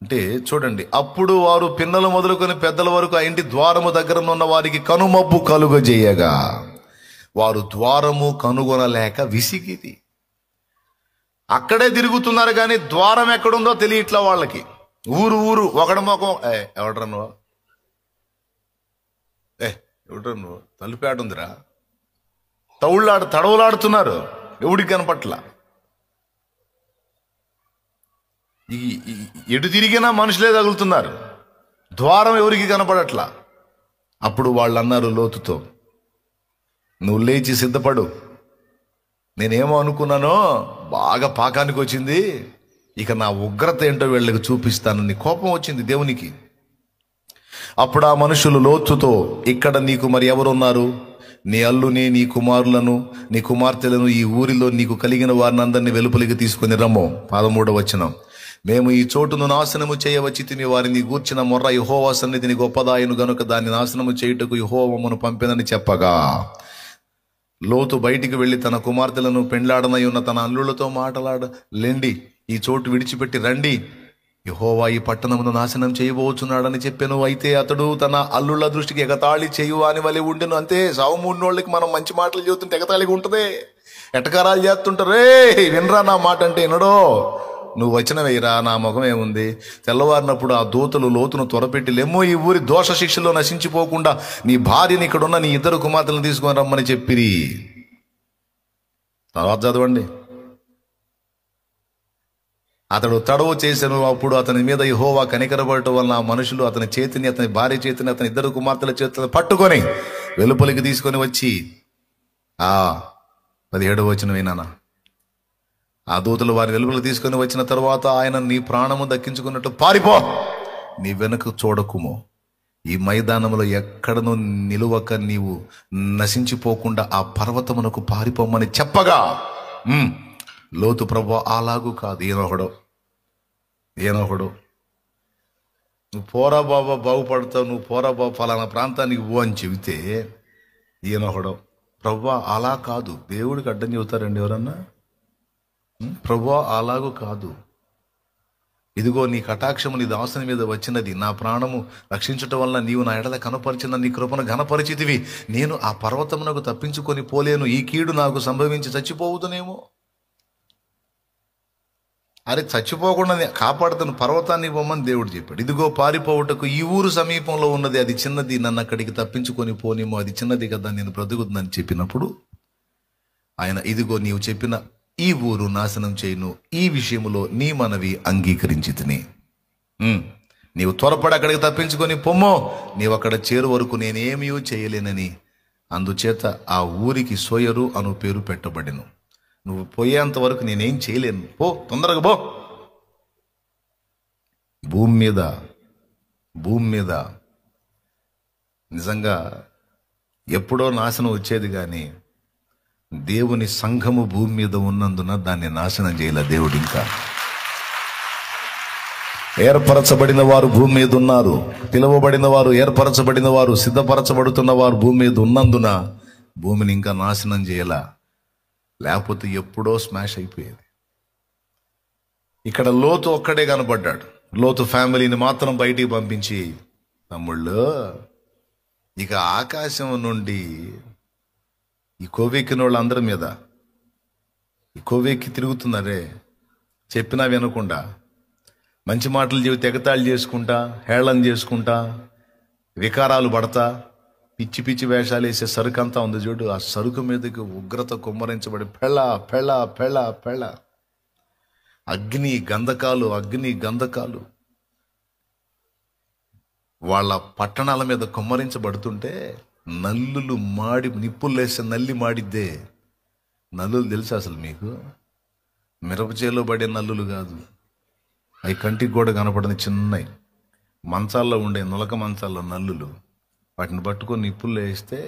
అంటే చూడండి, అప్పుడు వారు పిన్నలు మొదలుకొని పెద్దల వరకు ఆ ఇంటి ద్వారము దగ్గర ఉన్న వారికి కనుమబ్బు కలుగజేయగా వారు ద్వారము కనుగొనలేక విసిగిది. అక్కడే తిరుగుతున్నారు కానీ ద్వారం ఎక్కడుందో తెలియట్లా వాళ్ళకి. ఊరు ఒకడి మొఖం, ఎవడ్రా నువ్వు, ఎవడ్రా నువ్వు, తలుపేడుందిరా, తడవులాడుతున్నారు, ఎవడికి కనపట్ల. ఎటు తిరిగినా మనుషులే తగులుతున్నారు, ద్వారం ఎవరికి కనపడట్లా. అప్పుడు వాళ్ళు అన్నారు లోతుతో, నువ్వు లేచి సిద్ధపడు, నేనేమో అనుకున్నానో బాగా పాకానికి వచ్చింది, ఇక నా ఉగ్రత ఏంటో వీళ్ళకి చూపిస్తానని కోపం వచ్చింది దేవునికి. అప్పుడు ఆ మనుషులు లోతుతో, ఇక్కడ నీకు మరి ఎవరున్నారు? నీ అల్లుని, నీ కుమారులను, నీ కుమార్తెలను, ఈ ఊరిలో నీకు కలిగిన వారిని అందరినీ వెలుపలికి తీసుకుని రమ్మో. 13వ వచనం. మేము ఈ చోటును నాశనము చేయవచ్చితిమి, వారిని గూర్చిన మొర్ర యెహోవా సన్నిధిని గొప్పదాయను గనుక దాన్ని నాశనము చేయుటకు యెహోవా మమ్మను పంపెనని చెప్పగా, లోతు బయటికి వెళ్లి తన కుమార్తెలను పెండ్లాడనై ఉన్న తన అల్లులతో మాటలాడలేండి, ఈ చోటు విడిచిపెట్టి రండి, యెహోవా ఈ పట్టణమును నాశనం చేయబోచున్నాడని చెప్పాను. అయితే అతడు తన అల్లుళ్ళ దృష్టికి ఎగతాళి చేయు అని వలె ఉండెను. అంతే, సావు మూడినోళ్ళకి మనం మంచి మాటలు చెబుతుంటే ఎగతాళిగా ఉంటుంది, ఎటకారాలు చేస్తుంటారు. వినరా నా మాట అంటే వినడో, నువ్వు వచ్చిన వేయరా, నా ముఖం ఏముంది. తెల్లవారినప్పుడు ఆ దూతలు లోతును త్వరపెట్టి, లెమ్మో ఈ ఊరి దోష శిక్షలో నశించిపోకుండా నీ భార్యని, ఇక్కడున్న నీ 2 కుమార్తెలను తీసుకొని రమ్మని చెప్పిరి. తర్వాత చదవండి. అతడు తడవు చేశాను, అప్పుడు అతని మీద యెహోవా కనికరపడటం వలన ఆ మనుషులు అతని చేతిని, అతని భార్య చేతిని, అతని 2 కుమార్తెల చేతులను పట్టుకొని వెలుపలికి తీసుకొని వచ్చి 17వ వచనం వినానా. ఆ దూతలు వారి వెలుపలికి తీసుకొని వచ్చిన తర్వాత, ఆయన నీ ప్రాణము దక్కించుకున్నట్టు పారిపో, నీ వెనుక చూడకుమో, ఈ మైదానంలో ఎక్కడనూ నిలువక నీవు నశించిపోకుండా ఆ పర్వతమునకు పారిపోమని చెప్పగా, లోతు ప్రభువా అలాగూ కాదు, ఈయనొకడు నువ్వు పోరా బాబా బాగుపడతావు, నువ్వు పోరా బాబా ఫలానా ప్రాంతానికి పో అని చెబితే, ఈయనొకడు ప్రభువా అలా కాదు. దేవుడికి అడ్డం చెబుతారండి ఎవరన్నా? ప్రభువా అలాగూ కాదు, ఇదిగో నీ కటాక్షము నీ దాసుని మీద వచ్చినది, నా ప్రాణము రక్షించటం వలన నీవు నా ఎడల కనపరిచిన నీ కృపను ఘనపరిచితివి, నేను ఆ పర్వతమునకు తప్పించుకొని పోలేను, ఈ కీడు నాకు సంభవించి చచ్చిపోవుదునేమో. అరే చచ్చిపోకుండా కాపాడుతున్న పర్వతాన్ని ఇవ్వమని దేవుడు చెప్పాడు. ఇదిగో పారిపోవుటకు ఈ ఊరు సమీపంలో ఉన్నది, అది చిన్నది, నన్ను అక్కడికి తప్పించుకొని పోనేమో, అది చిన్నది కదా, నేను బ్రతుకుతుందని చెప్పినప్పుడు ఆయన, ఇదిగో నీవు చెప్పిన ఈ ఊరు నాశనం చేయను, ఈ విషయంలో నీ మనవి అంగీకరించి తిని, నీవు త్వరపడి అక్కడికి తప్పించుకొని పొమ్మో, నీవు అక్కడ చేరు వరకు నేనేమీ చేయలేనని, అందుచేత ఆ ఊరికి సోయరు అను పేరు పెట్టబడెను. నువ్వు పోయేంత వరకు నేనేం చేయలేను, పో, తొందరగా పో. భూమి మీద నిజంగా ఎప్పుడో నాశనం వచ్చేది, కానీ దేవుని సంఘము భూమి మీద ఉన్నందున దాన్ని నాశనం చేయలే దేవుడు. ఇంకా ఏర్పరచబడిన వారు భూమి మీద ఉన్నారు, పిలువబడిన వారు, ఏర్పరచబడిన వారు, సిద్ధపరచబడుతున్న వారు భూమి మీద ఉన్నందున భూమిని ఇంకా నాశనం చేయలా, లేకపోతే ఎప్పుడో స్మాష్ అయిపోయేది. ఇక్కడ లోతు ఒక్కడే కనపడ్డాడు. లోతు ఫ్యామిలీని మాత్రం బయటికి పంపించి, తమ్ముళ్ళు ఇక ఆకాశం నుండి ఈ కొవ్వెక్కిన వాళ్ళందరి మీద ఈ కొవ్వెక్కి తిరుగుతున్నారే, చెప్పినా వినకుండా, మంచి మాటలు చెబితే ఎగతాళి చేసుకుంటా, హేళన చేసుకుంటా, వికారాలు పడతా, పిచ్చి పిచ్చి వేషాలు వేసే సరుకు అంతా ఉంది చూడు, ఆ సరుకు మీదకి ఉగ్రత కుమ్మరించబడి పెళ్ళ పెళ్ళ పెళ్ళ పెళ్ళ అగ్ని గంధకాలు వాళ్ళ పట్టణాల మీద కుమ్మరించబడుతుంటే, నల్లులు మాడి, నిప్పులు వేసే నల్లి మాడిద్దే నల్లులు తెలుసా అసలు మీకు? మిరపచేలో పడే నల్లులు కాదు, అవి కంటికి కూడా కనపడని చిన్నవి, మంచాల్లో ఉండే నులక మంచాల్లో నల్లులు, వాటిని పట్టుకొని నిప్పుల్లో వేస్తే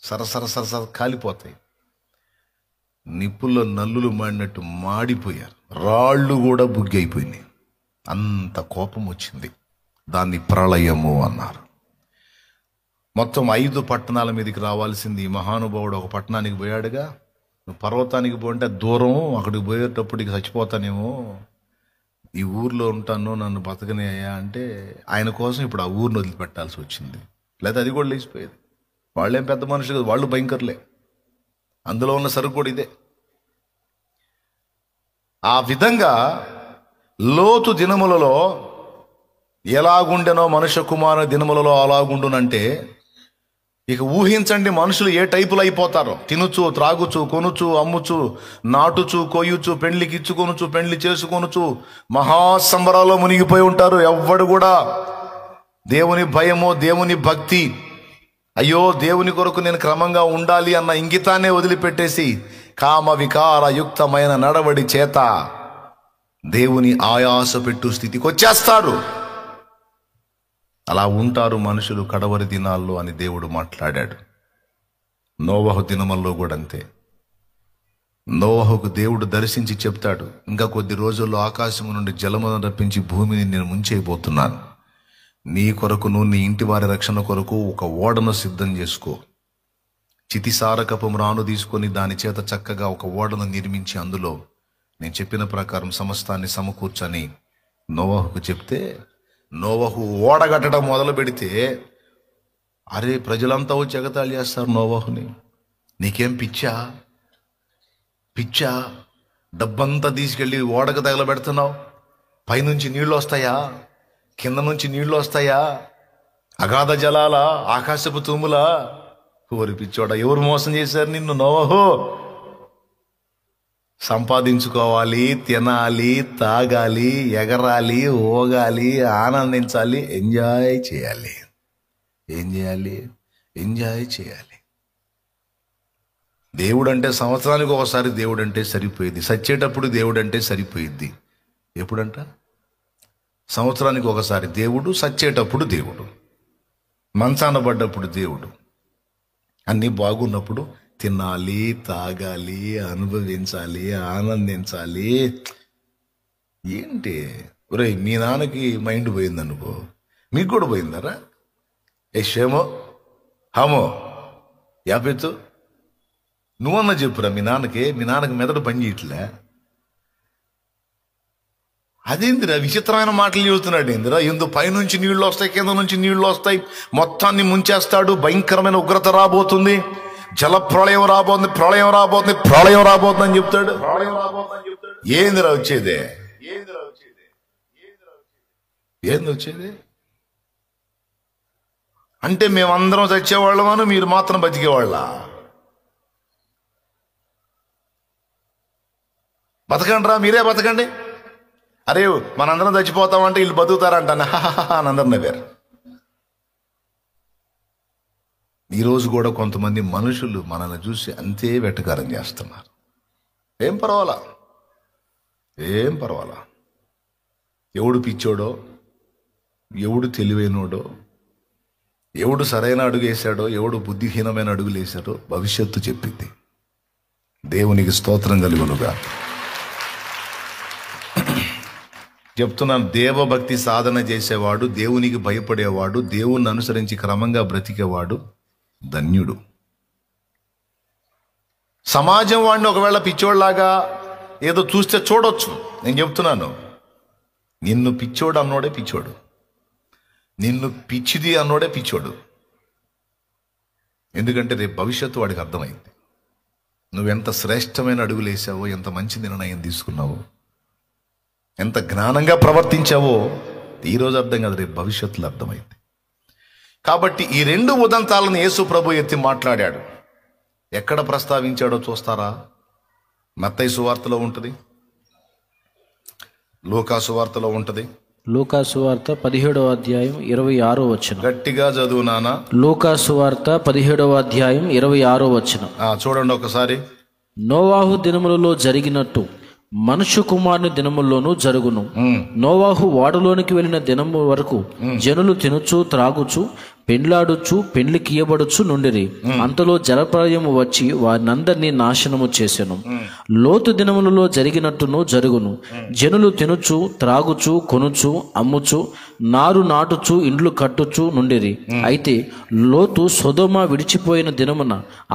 సరసర కాలిపోతాయి. నిప్పుల్లో నల్లులు మాడినట్టు మాడిపోయారు, రాళ్ళు కూడా బుగ్గి అయిపోయినాయి. అంత కోపం వచ్చింది, దాన్ని ప్రళయము అన్నారు. మొత్తం 5 పట్టణాల మీదకి రావాల్సింది మహానుభావుడు ఒక పట్టణానికి పోయాడుగా. నువ్వు పర్వతానికి పోంటే దూరం, అక్కడికి పోయేటప్పటికి చచ్చిపోతానేమో, ఈ ఊర్లో ఉంటాను, నన్ను బతకనేయ్యా అంటే, ఆయన కోసం ఇప్పుడు ఆ ఊరిని వదిలిపెట్టాల్సి వచ్చింది. లేదా అది కూడా లేచిపోయేది. వాళ్ళేం పెద్ద మనుషులు కదా, వాళ్ళు భయంకరులే, అందులో ఉన్న సరుకు కూడా ఇదే. ఆ విధంగా లోతు దినములలో ఎలాగుండెనో మనుష్య కుమారు దినములలో అలాగుండునంటే, ఇక ఊహించండి మనుషులు ఏ టైపులు అయిపోతారో. తినుచు, త్రాగుచు, కొనుచు, అమ్ముచు, నాటుచు, కొయ్యుచు, పెండ్లికి ఇచ్చుకొనుచు, పెండ్లి చేసుకొనుచు మహాసంబరాల్లో మునిగిపోయి ఉంటారు. ఎవ్వడు కూడా దేవుని భయమో, దేవుని భక్తి, అయ్యో దేవుని కొరకు నేను క్రమంగా ఉండాలి అన్న ఇంగితాన్నే వదిలిపెట్టేసి కామ వికార యుక్తమైన నడవడి చేత దేవుని ఆయాస పెట్టు స్థితికి వచ్చేస్తారు. అలా ఉంటారు మనుషులు కడవరి దినాల్లో అని దేవుడు మాట్లాడాడు. నోవహు దినముల్లో కూడా అంతే. నోవహుకు దేవుడు దర్శించి చెప్తాడు, ఇంకా కొద్ది రోజుల్లో ఆకాశము నుండి జలమును రప్పించి భూమిని నేను ముంచేయబోతున్నాను. నీ కొరకును నీ ఇంటి వారి రక్షణ కొరకు ఒక ఓడను సిద్ధం చేసుకో. చితిసారకపు మ్రాను తీసుకొని దాని చేత చక్కగా ఒక ఓడను నిర్మించి అందులో నేను చెప్పిన ప్రకారం సమస్తాన్ని సమకూర్చని నోవహుకు చెప్తే, నోవహు ఓడగట్టడం మొదలు పెడితే అరే ప్రజలంతా వచ్చి ఎగతాళి చేస్తారు నోవహుని. నీకేం పిచ్చా డబ్బంతా తీసుకెళ్ళి ఓడకు తగలబెడుతున్నావు? పైనుంచి నీళ్లు వస్తాయా? కింద నుంచి నీళ్లు వస్తాయా? అగాధ జలాల, ఆకాశపు తూములా? ఓరి పిచ్చోడా, ఎవరు మోసం చేశారు నిన్ను నోవహు? సంపాదించుకోవాలి, తినాలి, తాగాలి, ఎగరాలి, ఓగాలి, ఆనందించాలి, ఎంజాయ్ చేయాలి. ఏం చేయాలి? ఎంజాయ్ చేయాలి. దేవుడు అంటే సంవత్సరానికి ఒకసారి దేవుడు అంటే సరిపోయింది. సచ్చేటప్పుడు దేవుడు అంటే సరిపోయిద్ది. ఎప్పుడంట? సంవత్సరానికి ఒకసారి దేవుడు, సచ్చేటప్పుడు దేవుడు, మంచాన పడ్డప్పుడు దేవుడు. అన్నీ బాగున్నప్పుడు తినాలి, తాగాలి, అనుభవించాలి, ఆనందించాలి. ఏంటి ఒరే, మీ నాన్నకి మైండ్ పోయిందనుకో, మీకు కూడా పోయిందరా? షేమో హమో యాపెత్తు నువ్వన్నా చెప్పురా మీ నాన్నకి మెదడు పని చేయట్లే. అదేందిరా విచిత్రమైన మాటలు చెబుతున్నాడు. ఏందిరా, ఎందు పైనుంచి నీళ్లు వస్తాయి, కింద నుంచి నీళ్లు వస్తాయి, మొత్తాన్ని ముంచేస్తాడు, భయంకరమైన ఉగ్రత రాబోతుంది, జల ప్రళయం రాబోతుంది అని చెప్తాడు. ఏందిరా వచ్చేది? అంటే మేమందరం చచ్చేవాళ్ళమను, మీరు మాత్రం బతికేవాళ్ళ? బతకండి రా, మీరే బతకండి. అరే మనందరం చచ్చిపోతామంటే వీళ్ళు బతుకుతారంట అని అందరు నవ్వారు. ఈరోజు కూడా కొంతమంది మనుషులు మనల్ని చూసి అంతే వెటకారం చేస్తున్నారు. ఏం పర్వాలా. ఎవడు పిచ్చోడో, ఎవడు తెలివైనోడో, ఎవడు సరైన అడుగు వేశాడో, ఎవడు బుద్ధిహీనమైన అడుగులు వేశాడో భవిష్యత్తు చెప్పింది. దేవునికి స్తోత్రం కలుగునుగా. చెప్తున్నాను, దేవభక్తి సాధన చేసేవాడు, దేవునికి భయపడేవాడు, దేవుణ్ణి అనుసరించి క్రమంగా బ్రతికేవాడు ధన్యుడు. సమాజం వాడిని ఒకవేళ పిచ్చోడ్లాగా ఏదో చూస్తే చూడొచ్చు. నేను చెప్తున్నాను, నిన్ను పిచ్చోడు అన్నోడే పిచ్చోడు, నిన్ను పిచ్చిది అన్నోడే పిచ్చోడు. ఎందుకంటే రేపు భవిష్యత్తు వాడికి అర్థమైంది. నువ్వెంత శ్రేష్టమైన అడుగులు వేసావో, ఎంత మంచి నిర్ణయం తీసుకున్నావో, ఎంత జ్ఞానంగా ప్రవర్తించావో ఈరోజు అర్థం కాదు, రేపు భవిష్యత్తులో అర్థమైంది. కాబట్టి ఈ రెండు ఉదంతాలను యేసు ప్రభు ఎత్తి మాట్లాడాడు. ఎక్కడ ప్రస్తావించాడో చూస్తారా? మత్తయి సువార్తలో ఉంటుంది, లూకా సువార్తలో ఉంటుంది. లూకా సువార్త 17వ అధ్యాయం 26వ వచనం. గట్టిగా చదువు నాన్న. లూకా సువార్త 17వ అధ్యాయం 26వ వచనం. చూడండి ఒకసారి. నోవాహు దినములలో జరిగినట్టు మనుష్య కుమారుని దినముల్లోనూ జరుగును. నోవాహు ఓడలోనికి వెళ్ళిన దినము వరకు జనులు తినుచు, త్రాగుచు, పెండ్లాడుచు, పెండ్లికియబడుచు నుండిరి. అంతలో జలప్రళయము వచ్చి వారినందరినీ నాశనము చేసెను. లోతు దినములలో జరిగినట్టును జరుగును. జనులు తినుచు, త్రాగుచు, కొనుచు, అమ్ముచు, నారు నాటుచు, ఇండ్లు కట్టుచు నుండిరి. అయితే లోతు సొదొమ విడిచిపోయిన దినమున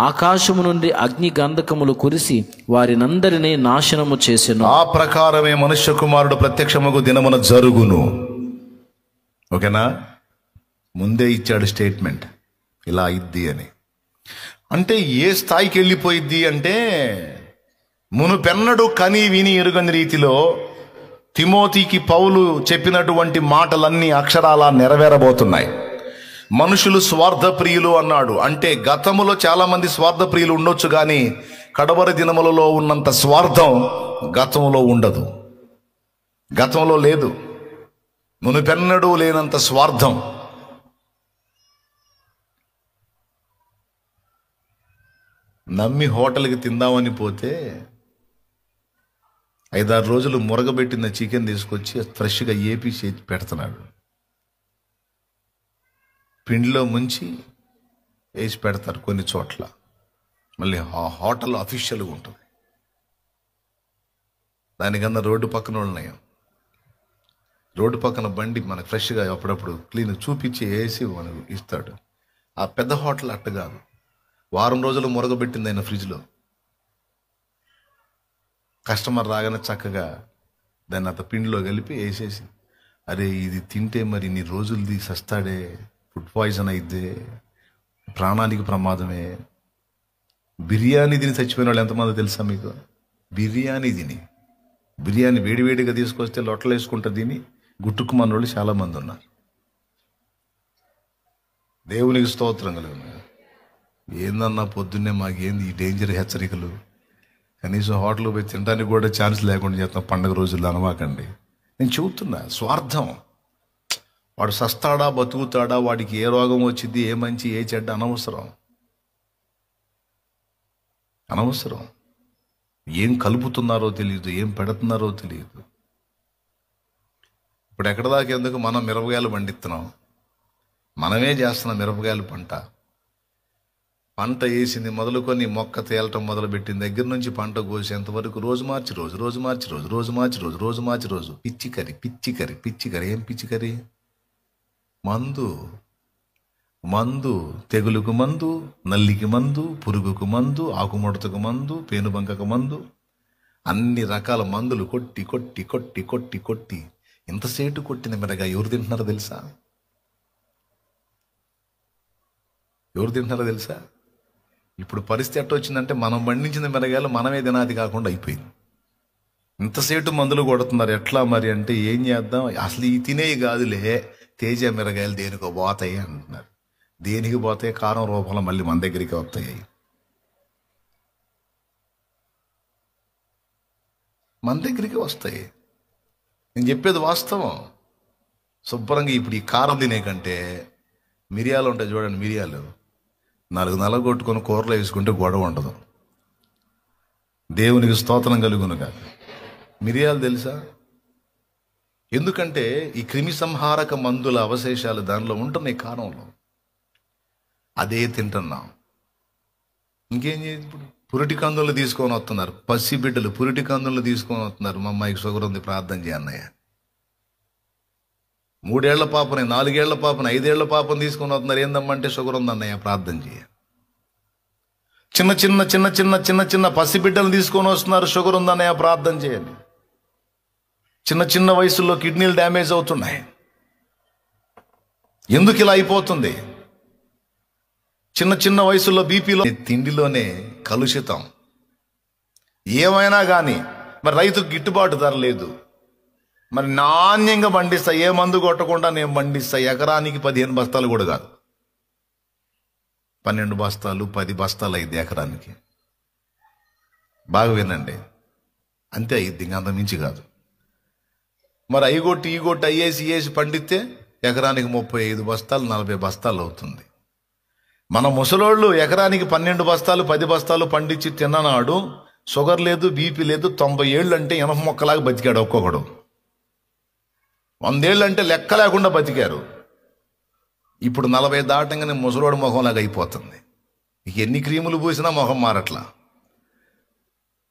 ఆకాశము నుండి అగ్ని గంధకములు కురిసి వారినందరినీ నాశనము చేసెను. ఆ ప్రకారమే మనుష్య కుమారుడు ప్రత్యక్షముగు దినమున జరుగును. ఓకేనా? ముందే ఇచ్చాడు స్టేట్మెంట్, ఇలా ఇద్ది అని. అంటే ఏ స్థాయికి వెళ్ళిపోయిద్ది అంటే, మునుపెన్నడు కని విని ఎరుగని రీతిలో తిమోతికి పౌలు చెప్పినటువంటి మాటలన్నీ అక్షరాల నెరవేరబోతున్నాయి. మనుషులు స్వార్థప్రియులు అన్నాడు. అంటే గతములో చాలా మంది స్వార్థప్రియులు ఉండొచ్చు, కానీ కడవరి దినములలో ఉన్నంత స్వార్థం గతంలో ఉండదు, గతంలో లేదు. మునుపెన్నడూ లేనంత స్వార్థం. నమ్మి హోటల్కి తిందామని పోతే 5-6 రోజులు మురగబెట్టిన చికెన్ తీసుకొచ్చి ఫ్రెష్గా ఏపీ చేసి పెడుతున్నాడు. పిండిలో ముంచి వేసి పెడతారు కొన్ని చోట్ల. మళ్ళీ ఆ హోటల్ అఫీషియల్గా ఉంటుంది. దానికన్నా రోడ్డు పక్కన వాళ్ళనయం. రోడ్డు పక్కన బండి మనకు ఫ్రెష్గా అప్పుడప్పుడు క్లీన్ చూపించి వేసి మనకు ఇస్తాడు. ఆ పెద్ద హోటల్ అట్ట కాదు, వారం రోజులు మురగబెట్టింది ఆయన ఫ్రిడ్జ్లో. కస్టమర్ రాగానే చక్కగా దాన్ని అంత పిండిలో కలిపి వేసేసి, అరే ఇది తింటే మరి ఇన్ని రోజులది సస్తాడే, ఫుడ్ పాయిజన్ అయితే ప్రాణానికి ప్రమాదమే. బిర్యానీ తిని చచ్చిపోయిన వాళ్ళు ఎంతమంది తెలుసా మీకు? బిర్యానీ వేడివేడిగా తీసుకొస్తే లొట్టలు వేసుకుంటా తిని గుట్టుకుమన్న వాళ్ళు చాలామంది ఉన్నారు. దేవునికి స్తోత్రం కలుగును. ఏందన్నా పొద్దున్నే మాకేంది ఈ డేంజర్ హెచ్చరికలు? కనీసం హోటల్కి పోయి తినడానికి కూడా ఛాన్స్ లేకుండా చేస్తాం పండుగ రోజుల్లో అనమాకండి. నేను చెబుతున్నా, స్వార్థం. వాడు సస్తాడా బతుకుతాడా, వాడికి ఏ రోగం వచ్చింది, ఏ మంచి ఏ చెడ్డ అనవసరం. ఏం కలుపుతున్నారో తెలియదు, ఏం పెడుతున్నారో తెలియదు. ఇప్పుడు ఎక్కడ దాకా ఎందుకు మనం మిరపకాయలు పండిస్తున్నాం, మనమే చేస్తున్నాం మిరపకాయలు పంట వేసింది మొదలుకొని మొక్క తేలటం మొదలుపెట్టిన దగ్గర నుంచి పంట కోసేంత వరకు రోజు మార్చి రోజు పిచ్చికరి. ఏం పిచ్చికరి? మందు, తెగులుకు మందు, నల్లికి మందు, పురుగుకు మందు, ఆకుముడతకు మందు, పేనుబంకకు మందు, అన్ని రకాల మందులు కొట్టి ఇంతసేటు కొట్టిన మిరగా ఎవరు తింటున్నారో తెలుసా? ఇప్పుడు పరిస్థితి ఎట్ట వచ్చిందంటే మనం పండించిన మిరగాయలు మనమే తినాది కాకుండా అయిపోయింది. ఇంతసేటు మందులు కొడుతున్నారు. ఎట్లా మరి అంటే ఏం చేద్దాం, అసలు ఈ తినేవి కాదులే, తేజ మిరగాయలు దేనికో పోతాయి అంటున్నారు. దేనికి పోతాయి? కారం రూపంలో మళ్ళీ మన దగ్గరికి వస్తాయి. నేను చెప్పేది వాస్తవం. శుభ్రంగా ఇప్పుడు ఈ కారం తినే కంటే మిరియాలు ఉంటాయి చూడండి, మిరియాలు 4 నలగొట్టుకొని కూరలో వేసుకుంటే గొడవ ఉండదు. దేవునికి స్తోత్రం కలుగునుగా. మిరియాలు తెలుసా? ఎందుకంటే ఈ క్రిమి సంహారక మందుల అవశేషాలు దానిలో ఉంటున్నాయి కారంలో. అదే తింటున్నాం. ఇంకేం చేయాలి? ఇప్పుడు పురిటి కందులు తీసుకొని వస్తున్నారు, పసి బిడ్డలు పురిటి కందులు తీసుకొని వస్తున్నారు. మా అమ్మాయికి షుగర్ ఉంది, ప్రార్థన చేయన్నయ్య. 3 ఏళ్ల పాపని, 4 ఏళ్ల పాపని, 5 ఏళ్ల పాపని తీసుకొని వస్తున్నారు. ఏందమ్మంటే షుగర్ ఉంది అన్నయ్య, ప్రార్థన చేయ. చిన్న పసిబిడ్డలు తీసుకొని వస్తున్నారు, షుగర్ ఉందన్నయ్య, ప్రార్థన చేయాలి. చిన్న వయసులో కిడ్నీలు డ్యామేజ్ అవుతున్నాయి. ఎందుకు ఇలా అయిపోతుంది? చిన్న వయసులో బీపీలో, తిండిలోనే కలుషితం. ఏమైనా కానీ మరి రైతుకు గిట్టుబాటు ధర లేదు. మరి నాణ్యంగా పండిస్తా, ఏ మందు కొట్టకుండా నేను పండిస్తా. ఎకరానికి 15 బస్తాలు కూడా కాదు, 12 బస్తాలు 10 బస్తాలు అయింది ఎకరానికి. బాగా వినండి, అంతే అయ్యిద్ది, ఇంకా అంత మించి కాదు. మరి అయ్యగొట్టి అయ్యేసి పండిస్తే ఎకరానికి 35 బస్తాలు 40 బస్తాలు అవుతుంది. మన ముసలోళ్ళు ఎకరానికి 12 బస్తాలు 10 బస్తాలు పండించి తిన్ననాడు షుగర్ లేదు, బీపీ లేదు. 90 ఏళ్ళు అంటే ఎనప మొక్కలాగా బతికాడు ఒక్కొక్కడు. 100 ఏళ్ళు అంటే లెక్క లేకుండా బతికారు. ఇప్పుడు 40 దాటంగానే ముసలోడు మొహంలాగా అయిపోతుంది. ఇక ఎన్ని క్రీములు పూసినా మొహం మారట్లా.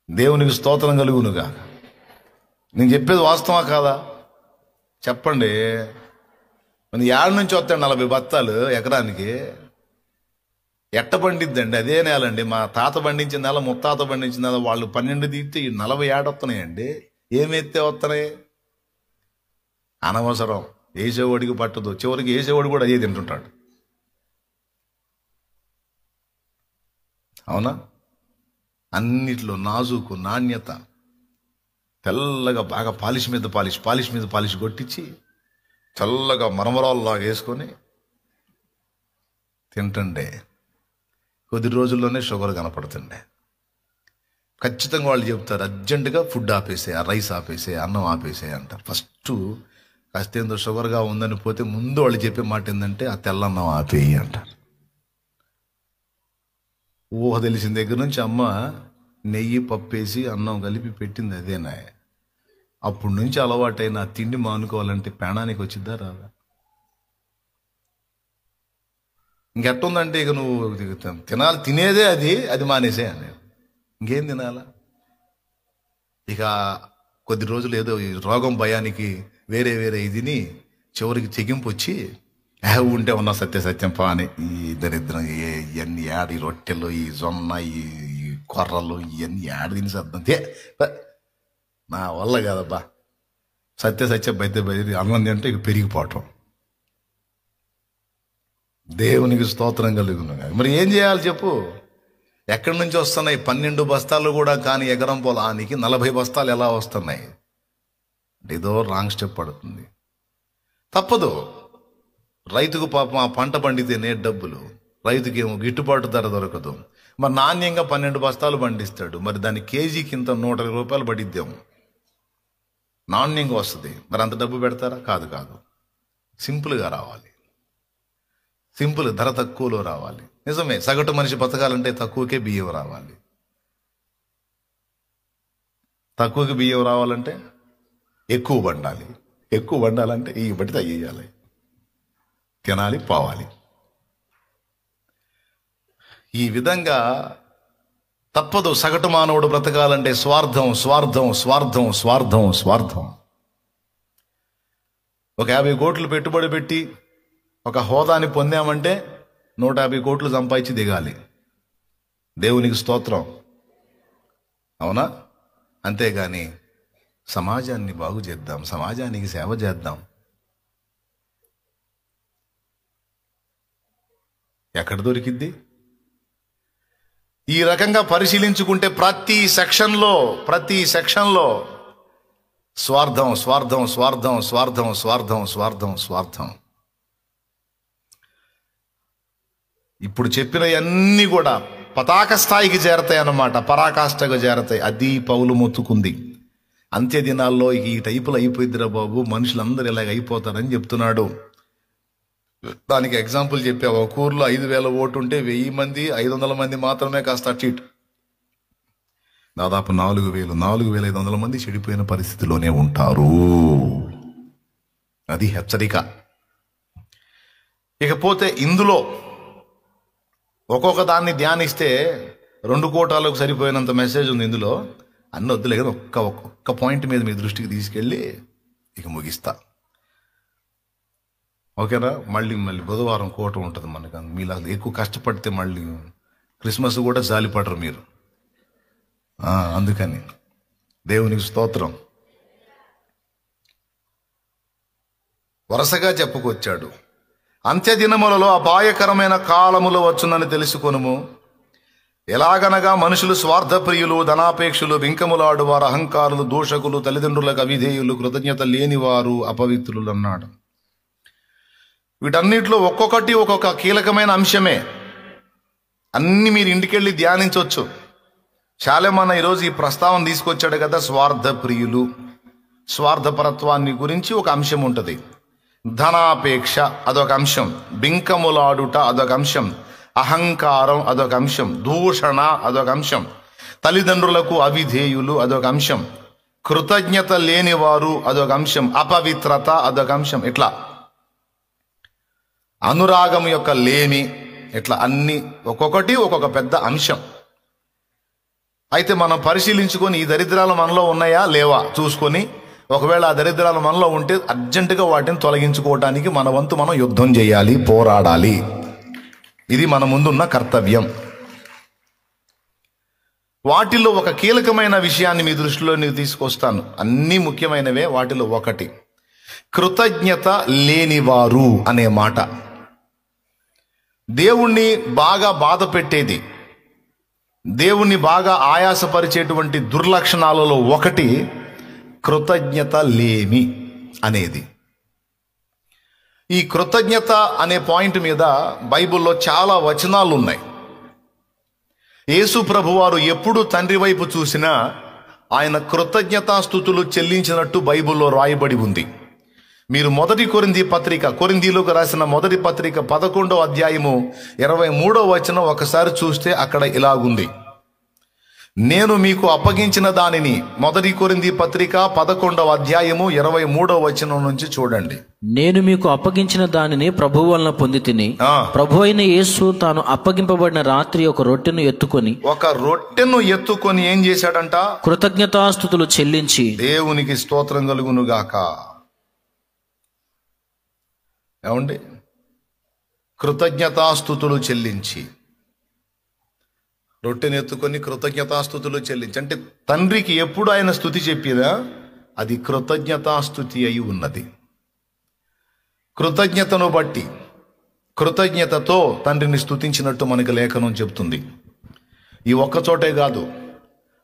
దేవునికి స్తోత్రం కలుగునుగా. నేను చెప్పేది వాస్తవా కాదా చెప్పండి. మన ఏళ్ళ నుంచి వస్తాడు 40 బత్తాలు ఎకరానికి. ఎట్ట పండిద్దండి? అదే నేలండి. మా తాత పండించిన నెల, ముత్తాత పండించిన నెల, వాళ్ళు 12 తీస్తే 40 ఏడొస్తున్నాయండి. ఏమెత్తే వస్తున్నాయి? అనవసరం. వేసేవాడికి పట్టదు, చివరికి వేసేవాడు కూడా అదే తింటుంటాడు. అవునా? అన్నిట్లో నాజుకు, నాణ్యత, తెల్లగా బాగా పాలిష్ మీద పాలిష్ కొట్టించి చల్లగా మరమరాల్లాగా వేసుకొని తింటుండే. కొద్ది రోజుల్లోనే షుగర్ కనపడుతుండే. ఖచ్చితంగా వాళ్ళు చెప్తారు, అర్జెంటుగా ఫుడ్ ఆపేసే, ఆ రైస్ ఆపేసే, అన్నం ఆపేసే అంటారు. ఫస్ట్ కాస్త ఏందో షుగర్గా ఉందని పోతే ముందు వాళ్ళు చెప్పే మాట ఏంటంటే ఆ తెల్లన్నం ఆపేయి అంటారు. ఊహ తెలిసిన దగ్గర నుంచి అమ్మ నెయ్యి పప్పేసి అన్నం కలిపి పెట్టింది అదేనా. అప్పటి నుంచి అలవాటైన ఆ తిండి మానుకోవాలంటే ప్రాణానికి వచ్చిద్దా రాదా? ఇంకెట్టుందంటే ఇక నువ్వు తినాలి, తినేదే అది మానేసే అని. ఇంకేం తినాలా? ఇక కొద్ది రోజులు ఏదో ఈ రోగం భయానికి వేరే ఇదిని చివరికి తెగింపు వచ్చి ఉంటే ఉన్న సత్యం పా అని ఈ దరిద్రం ఇవన్నీ యాడ, ఈ రొట్టెలు, ఈ జొన్న, ఈ కొర్రలు, ఇవన్నీ యాడ తిని సర్దం నా వల్ల కాదబ్బా. సత్యం బయట అన్నం తింటే ఇక పెరిగిపోవటం. దేవునికి స్తోత్రం కలుగును. మరి ఏం చేయాలి చెప్పు? ఎక్కడి నుంచి వస్తున్నాయి? 12 బస్తాలు కూడా కాని ఎకరం పొలానికి 40 బస్తాలు ఎలా వస్తున్నాయి? ఏదో రాంగ్ స్టెప్ పడుతుంది. తప్పదు. రైతుకు పాపం ఆ పంట పండితేనే డబ్బులు, రైతుకి ఏమో గిట్టుబాటు ధర దొరకదు. మరి నాణ్యంగా 12 బస్తాలు పండిస్తాడు, మరి దాని కేజీకి ఇంత 120 రూపాయలు పడిద్దాము, నాణ్యంగా వస్తుంది. మరి అంత డబ్బు పెడతారా? కాదు. సింపుల్గా రావాలి, సింపుల్ ధర తక్కువలో రావాలి. నిజమే, సగటు మనిషి బతకాలంటే తక్కువకే బియ్యం రావాలి. తక్కువకి బియ్యం రావాలంటే ఎక్కువ వండాలి. ఎక్కువ వండాలంటే ఈ బట్టి తగ్గియాలి, తినాలి, పోవాలి. ఈ విధంగా తప్పదు. సగటు మానవుడు బ్రతకాలంటే స్వార్థం. ఒక 50 కోట్లు పెట్టుబడి పెట్టి ఒక హోదాని పొందామంటే 150 కోట్లు సంపాదించి దిగాలి. దేవునికి స్తోత్రం, అవునా? అంతేగాని సమాజాన్ని బాగు చేద్దాం, సమాజానికి సేవ చేద్దాం, ఎక్కడ దొరికిద్ది? ఈ రకంగా పరిశీలించుకుంటే ప్రతి సెక్షన్లో స్వార్థం. ఇప్పుడు చెప్పినవన్నీ కూడా పతాక స్థాయికి చేరతాయి అన్నమాట, పరాకాష్ఠగా చేరతాయి. అది పౌలు మొత్తుకుంది. అంత్య దినాల్లో ఈ టైపులు అయిపోయిద్దిరా బాబు, మనుషులందరూ ఇలాగ అయిపోతారని చెప్తున్నాడు. దానికి ఎగ్జాంపుల్ చెప్పా. ఒక ఊర్లో 5,000 ఓటు ఉంటే 1000 మంది 500 మంది మాత్రమే కాస్త చీట్. దాదాపు 4,500 మంది చెడిపోయిన పరిస్థితిలోనే ఉంటారు. అది హెచ్చరిక. ఇకపోతే ఇందులో ఒక్కొక్క దాన్ని ధ్యానిస్తే 2 కోటాలకు సరిపోయినంత మెసేజ్ ఉంది ఇందులో. అన్ని వద్దులే కదా, ఒక్క పాయింట్ మీద మీ దృష్టికి తీసుకెళ్ళి ఇక ముగిస్తా. ఓకేనా? మళ్ళీ బుధవారం కోట ఉంటుంది మనకు. మీలా ఎక్కువ కష్టపడితే మళ్ళీ క్రిస్మస్ కూడా జాలిపడరు మీరు. అందుకని దేవునికి స్తోత్రం. వరుసగా చెప్పుకొచ్చాడు. అంత్యదినములలో అపాయకరమైన కాలములు వచ్చునని తెలుసుకొనుము. ఎలాగనగా మనుషులు స్వార్థప్రియులు, ధనాపేక్షులు, బింకములాడు వారు, అహంకారులు, దూషకులు, తల్లిదండ్రులకు అవిధేయులు, కృతజ్ఞత లేనివారు, అపవిత్రులు అన్నాడు. వీటన్నిటిలో ఒక్కొక్కటి ఒక్కొక్క కీలకమైన అంశమే. అన్ని మీరు ఇంటికెళ్ళి ధ్యానించవచ్చు. చాలామన్న ఈరోజు ఈ ప్రస్తావన తీసుకొచ్చాడు కదా, స్వార్థప్రియులు, స్వార్థపరత్వాన్ని గురించి ఒక అంశం ఉంటుంది. ధనాపేక్ష అదొక అంశం, బింకములాడుట అదొక అంశం, అహంకారం అదొక అంశం, దూషణ అదొక అంశం, తల్లిదండ్రులకు అవిధేయులు అదొక అంశం, కృతజ్ఞత లేనివారు అదొక అంశం, అపవిత్రత అదొక అంశం. ఇట్లా అనురాగం యొక్క లేమి, ఇట్లా అన్ని ఒక్కొక్కటి ఒక్కొక్క పెద్ద అంశం. అయితే మనం పరిశీలించుకొని ఈ దరిద్రాలు మనలో ఉన్నాయా లేవా చూసుకొని, ఒకవేళ ఆ దరిద్రాలు మనలో ఉంటే అర్జెంటుగా వాటిని తొలగించుకోవటానికి మన వంతు మనం యుద్ధం చేయాలి, పోరాడాలి. ఇది మన ముందున్న కర్తవ్యం. వాటిలో ఒక కీలకమైన విషయాన్ని మీ దృష్టిలో నేను తీసుకొస్తాను. అన్నీ ముఖ్యమైనవే. వాటిలో ఒకటి కృతజ్ఞత లేనివారు అనే మాట. దేవుణ్ణి బాగా బాధ పెట్టేది, దేవుణ్ణి బాగా ఆయాసపరిచేటువంటి దుర్లక్షణాలలో ఒకటి కృతజ్ఞత లేమి అనేది. ఈ కృతజ్ఞత అనే పాయింట్ మీద బైబిల్లో చాలా వచనాలు ఉన్నాయి. యేసు ప్రభువారు ఎప్పుడు తండ్రి వైపు చూసినా ఆయన కృతజ్ఞతాస్తుతులు చెల్లించినట్టు బైబిల్లో రాయబడి ఉంది. మీరు కొరింథీయులకు రాసిన మొదటి పత్రిక 11వ అధ్యాయము 23వ వచనం ఒకసారి చూస్తే అక్కడ ఇలాగుంది: నేను మీకు అప్పగించిన దానిని 1 కొరింథీ పత్రిక 11వ అధ్యాయము 23వ వచనం నుంచి చూడండి. నేను మీకు అప్పగించిన దానిని ప్రభువు వలన పొంది తిని, ప్రభు అయిన యేసు తాను అప్పగింపబడిన రాత్రి ఒక రొట్టెను ఎత్తుకొని ఏం చేశాడంట? కృతజ్ఞతాస్తుతులు చెల్లించి, దేవునికి స్తోత్రం కలుగును గాక. ఏమండి? కృతజ్ఞతాస్తుతులు చెల్లించి, రొట్టెను ఎత్తుకొని కృతజ్ఞతాస్తుతులు చెల్లించి, అంటే తండ్రికి ఎప్పుడు ఆయన స్తుతి చెప్పేదా అది కృతజ్ఞతాస్తుతి అయి ఉన్నది. కృతజ్ఞతను బట్టి, కృతజ్ఞతతో తండ్రిని స్తుతించినట్టు మనకి లేఖనం చెప్తుంది. ఈ ఒక్కచోటే కాదు,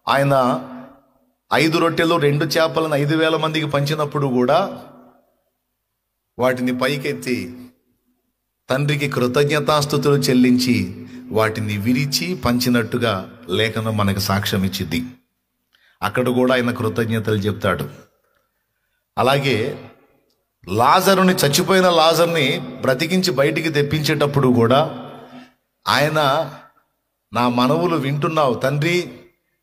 ఆయన 5 రొట్టెలు 2 చేపలను 5,000 మందికి పంచినప్పుడు కూడా వాటిని పైకెత్తి తండ్రికి కృతజ్ఞతాస్తుతులు చెల్లించి వాటిని విరిచి పంచినట్టుగా లేఖనం మనకు సాక్ష్యం ఇచ్చింది. అక్కడ కూడా ఆయన కృతజ్ఞతలు చెప్తాడు. అలాగే లాజరుని, చచ్చిపోయిన లాజర్ని బ్రతికించి బయటికి తెప్పించేటప్పుడు కూడా ఆయన, నా మనవులు వింటున్నావు తండ్రి,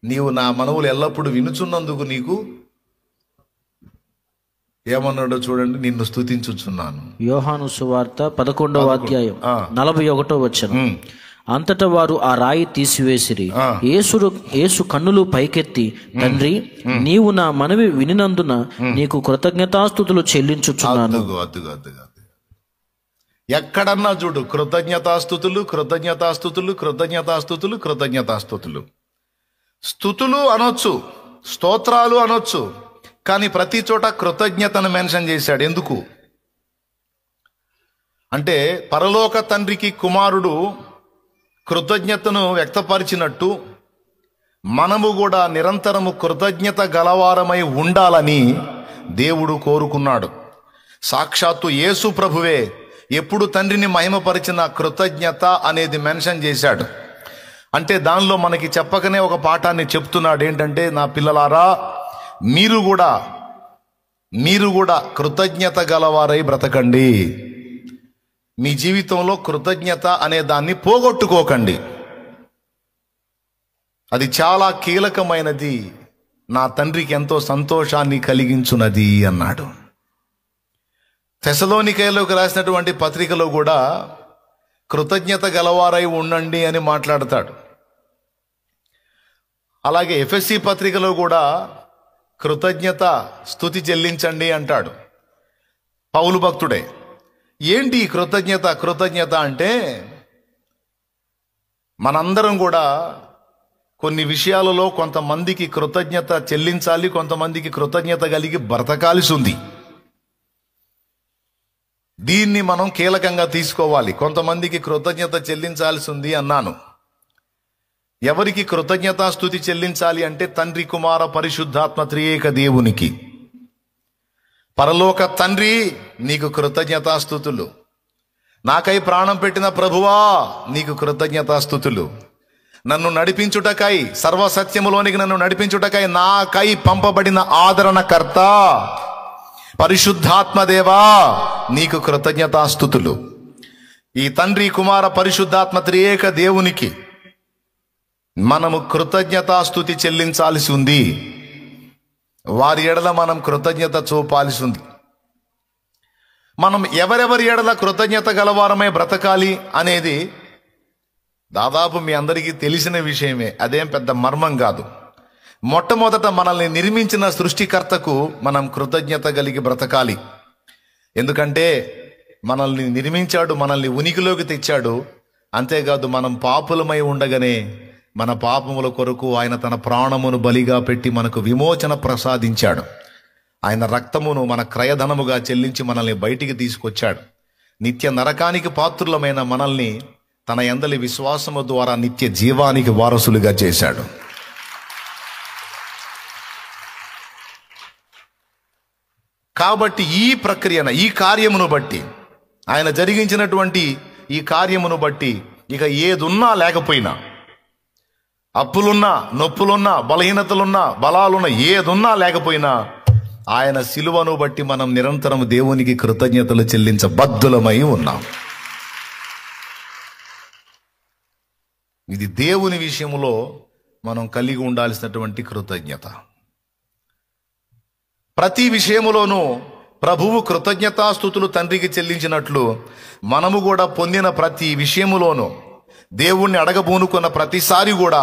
నీవు నా మనవులు ఎల్లప్పుడూ వినుచున్నందుకు నీకు ఏమన్నాడో చూడండి, నిన్ను స్తుతించుచున్నాను. యోహాను సువార్త 11వ అధ్యాయం 41వ వచనం. అంతటా వారు ఆ రాయి తీసివేసిరి. యేసు కన్నులు పైకెత్తి, తండ్రి, నీవు నా మనవి వినినందున నీకు కృతజ్ఞతాస్తుతులు చెల్లించుచున్నాను. ఎక్కడన్నా చూడు, కృతజ్ఞతాస్తుతులు, కృతజ్ఞతాస్తుతులు, కృతజ్ఞతాస్తుతులు, కృతజ్ఞతాస్తుతులు. స్తుతులు అనొచ్చు, స్తోత్రాలు అనొచ్చు, కానీ ప్రతి చోట కృతజ్ఞతను మెన్షన్ చేశాడు. ఎందుకు అంటే, పరలోక తండ్రికి కుమారుడు కృతజ్ఞతను వ్యక్తపరిచినట్టు మనము కూడా నిరంతరము కృతజ్ఞత గలవారమై ఉండాలని దేవుడు కోరుకున్నాడు. సాక్షాత్తు యేసు ప్రభువే ఎప్పుడు తండ్రిని మహిమపరిచిన కృతజ్ఞత అనేది మెన్షన్ చేశాడు. అంటే దానిలో మనకి చెప్పకనే ఒక పాఠాన్ని చెప్తున్నాడు. ఏంటంటే, నా పిల్లలారా, మీరు కూడా కృతజ్ఞత గలవారై బ్రతకండి. మీ జీవితంలో కృతజ్ఞత అనే దాన్ని పోగొట్టుకోకండి. అది చాలా కీలకమైనది, నా తండ్రికి ఎంతో సంతోషాన్ని కలిగించున్నది అన్నాడు. తెసలోనికైలోకి రాసినటువంటి పత్రికలో కూడా కృతజ్ఞత గలవారై ఉండండి అని మాట్లాడతాడు. అలాగే ఎఫెసీ పత్రికలో కూడా కృతజ్ఞత స్తుతి చెల్లించండి అంటాడు పౌలు భక్తుడే. ఏంటి కృతజ్ఞత అంటే, మనందరం కూడా కొన్ని విషయాలలో కొంతమందికి కృతజ్ఞత చెల్లించాలి, కొంతమందికి కృతజ్ఞత కలిగి బ్రతకాల్సి ఉంది. దీన్ని మనం కీలకంగా తీసుకోవాలి. కొంతమందికి కృతజ్ఞత చెల్లించాల్సి ఉంది అన్నాను. ఎవరికి కృతజ్ఞతాస్తుతి చెల్లించాలి అంటే, తండ్రి, కుమార, పరిశుద్ధాత్మ త్రియేక దేవునికి. పరలోక తండ్రి, నీకు కృతజ్ఞతాస్తుతులు. నాకై ప్రాణం పెట్టిన ప్రభువా, నీకు కృతజ్ఞతాస్తుతులు. నన్ను నడిపించుటకై, సర్వసత్యములోనికి నన్ను నడిపించుటకై నాకై పంపబడిన ఆదరణకర్త పరిశుద్ధాత్మదేవా, నీకు కృతజ్ఞతాస్తుతులు. ఈ తండ్రి, కుమార, పరిశుద్ధాత్మ త్రియేక దేవునికి మనము కృతజ్ఞతాస్తుతి చెల్లించాల్సి ఉంది. వారి ఎడల మనం కృతజ్ఞత చూపాల్సి ఉంది. మనం ఎవరెవరి ఎడల కృతజ్ఞత గలవారమై బ్రతకాలి అనేది దాదాపు మీ అందరికీ తెలిసిన విషయమే. అదేం పెద్ద మర్మం కాదు. మొట్టమొదట మనల్ని నిర్మించిన సృష్టికర్తకు మనం కృతజ్ఞత కలిగి బ్రతకాలి. ఎందుకంటే మనల్ని నిర్మించాడు, మనల్ని ఉనికిలోకి తెచ్చాడు. అంతేకాదు, మనం పాపులమై ఉండగానే మన పాపముల కొరకు ఆయన తన ప్రాణమును బలిగా పెట్టి మనకు విమోచన ప్రసాదించాడు. ఆయన రక్తమును మన క్రయధనముగా చెల్లించి మనల్ని బయటికి తీసుకొచ్చాడు. నిత్య నరకానికి పాత్రులమైన మనల్ని తన యందలి విశ్వాసము ద్వారా నిత్య జీవానికి వారసులుగా చేశాడు. కాబట్టి ఈ ప్రక్రియను, ఈ కార్యమును బట్టి, ఆయన జరిగించినటువంటి ఈ కార్యమును బట్టి, ఇక ఏదున్నా లేకపోయినా, అప్పులున్నా, నొప్పులున్నా, బలహీనతలున్నా, బలాలున్నా, ఏదున్నా లేకపోయినా, ఆయన సిలువను బట్టి మనం నిరంతరం దేవునికి కృతజ్ఞతలు చెల్లించబద్ధులమై ఉన్నాం. ఇది దేవుని విషయంలో మనం కలిగి ఉండాల్సినటువంటి కృతజ్ఞత. ప్రతి విషయములోనూ ప్రభువు కృతజ్ఞతాస్తుతులు తండ్రికి చెల్లించినట్లు మనము కూడా పొందిన ప్రతి విషయములోనూ దేవుణ్ణి అడగబూనుకున్న ప్రతిసారి కూడా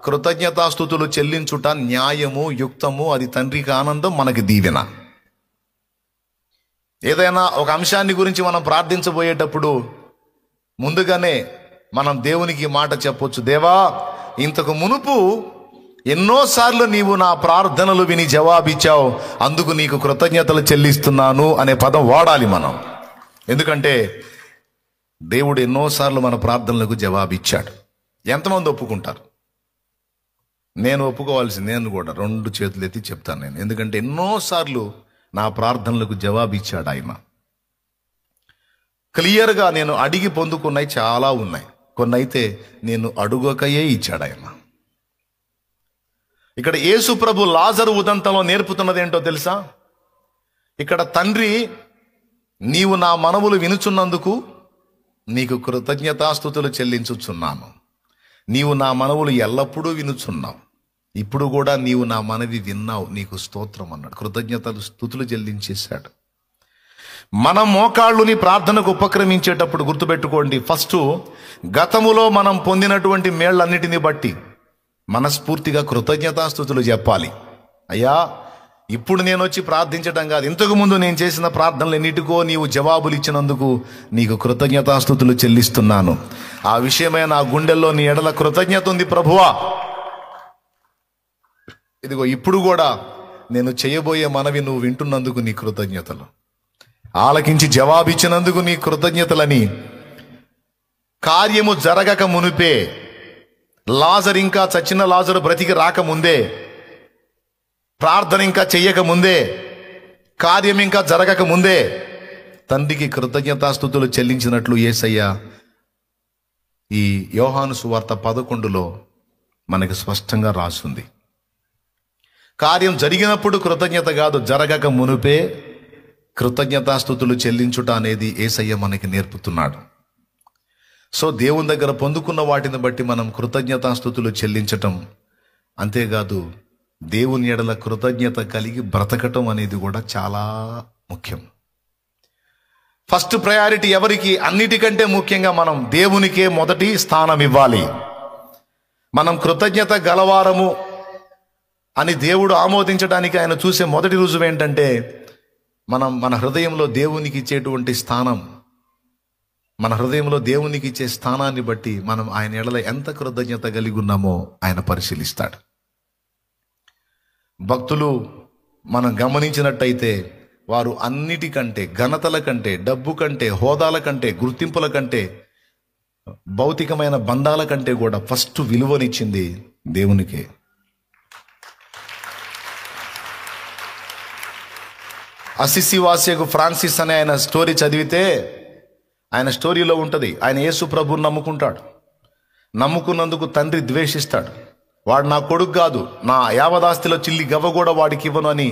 కృతజ్ఞతాస్తుతులు చెల్లించుట న్యాయము, యుక్తము. అది తండ్రికి ఆనందం, మనకి దీవెన. ఏదైనా ఒక అంశాన్ని గురించి మనం ప్రార్థించబోయేటప్పుడు ముందుగానే మనం దేవునికి మాట చెప్పొచ్చు. దేవా, ఇంతకు మునుపు ఎన్నోసార్లు నీవు నా ప్రార్థనలు విని జవాబిచ్చావు, అందుకు నీకు కృతజ్ఞతలు చెల్లిస్తున్నాను అనే పదం వాడాలి మనం. ఎందుకంటే దేవుడు ఎన్నోసార్లు మన ప్రార్థనలకు జవాబిచ్చాడు. ఎంతమంది ఒప్పుకుంటారు? నేను ఒప్పుకోవాల్సింది, నేను కూడా 2 చేతులు ఎత్తి చెప్తాను నేను. ఎందుకంటే ఎన్నోసార్లు నా ప్రార్థనలకు జవాబిచ్చాడు ఆయన. క్లియర్గా నేను అడిగి పొందుకున్నాయి చాలా ఉన్నాయి, కొన్ని అయితే నేను అడుగకయే ఇచ్చాడు ఆయన. ఇక్కడ యేసు ప్రభు లాజరు ఉదంతంలో నేర్పుతున్నది ఏంటో తెలుసా? ఇక్కడ తండ్రి, నీవు నా మనవులు వినుచున్నందుకు నీకు కృతజ్ఞతాస్తుతులు చెల్లించుచున్నాను. నీవు నా మనవులు ఎల్లప్పుడూ వినుచున్నావు, ఇప్పుడు కూడా నీవు నా మనవి విన్నావు, నీకు స్తోత్రం అన్నాడు. కృతజ్ఞతలు స్తుతులు చెల్లించేశాడు. మన మోకాళ్ళుని ప్రార్థనకు ఉపక్రమించేటప్పుడు గుర్తుపెట్టుకోండి, ఫస్ట్ గతములో మనం పొందినటువంటి మేళ్ళన్నిటిని బట్టి మనస్ఫూర్తిగా కృతజ్ఞతాస్తుతులు చెప్పాలి. అయ్యా, ఇప్పుడు నేను వచ్చి ప్రార్థించడం కాదు, ఇంతకు ముందు నేను చేసిన ప్రార్థనలు ఎన్నిటికో నీవు జవాబులు ఇచ్చినందుకు నీకు కృతజ్ఞతాస్తుతులు చెల్లిస్తున్నాను. ఆ విషయమై నా గుండెల్లో నీ ఎడల కృతజ్ఞత ఉంది ప్రభువా. ఇదిగో ఇప్పుడు కూడా నేను చేయబోయే మనవి నువ్వు వింటున్నందుకు నీ కృతజ్ఞతలు, ఆలకించి జవాబిచ్చినందుకు నీ కృతజ్ఞతలని. కార్యము జరగక మునిపే, లాజరు ఇంకా చచ్చిన లాజరు బ్రతికి రాకముందే, ప్రార్థన ఇంకా చెయ్యక ముందే, కార్యం ఇంకా జరగక ముందే తండ్రికి కృతజ్ఞతాస్తుతులు చెల్లించినట్లు యేసయ్య ఈ యోహాను సువార్త 11లో మనకి స్పష్టంగా రాసుంది. కార్యం జరిగినప్పుడు కృతజ్ఞత కాదు, జరగక మునుపే కృతజ్ఞతాస్తుతులు చెల్లించుట అనేది యేసయ్య మనకి నేర్పుతున్నాడు. సో దేవుని దగ్గర పొందుకున్న వాటిని బట్టి మనం కృతజ్ఞతాస్తుతులు చెల్లించటం, అంతేకాదు దేవుని ఎడల కృతజ్ఞత కలిగి బ్రతకటం అనేది కూడా చాలా ముఖ్యం. ఫస్ట్ ప్రయారిటీ ఎవరికి? అన్నిటికంటే ముఖ్యంగా మనం దేవునికే మొదటి స్థానం ఇవ్వాలి. మనం కృతజ్ఞత గలవారము అని దేవుడు ఆమోదించడానికి ఆయన చూసే మొదటి రుజువు ఏంటంటే, మనం మన హృదయంలో దేవునికి ఇచ్చేటువంటి స్థానం, మన హృదయంలో దేవునికి ఇచ్చే స్థానాన్ని బట్టి మనం ఆయన ఎడల ఎంత కృతజ్ఞత కలిగి ఉన్నామో ఆయన పరిశీలిస్తాడు. భక్తులు మనం గమనించినట్టయితే వారు అన్నిటికంటే, ఘనతల కంటే, డబ్బు కంటే, హోదాల కంటే, గుర్తింపుల కంటే, భౌతికమైన బంధాల కంటే కూడా ఫస్ట్ విలువనిచ్చింది దేవునికే. అసిసి వాసియకు ఫ్రాన్సిస్ అనే ఆయన స్టోరీ చదివితే, ఆయన స్టోరీలో ఉంటుంది, ఆయన యేసు ప్రభువుని నమ్ముకుంటాడు. నమ్ముకున్నందుకు తండ్రి ద్వేషిస్తాడు. వాడు నా కొడుకు కాదు, నా యావదాస్తిలో చిల్లి గవ్వ కూడా వాడికి ఇవ్వను అని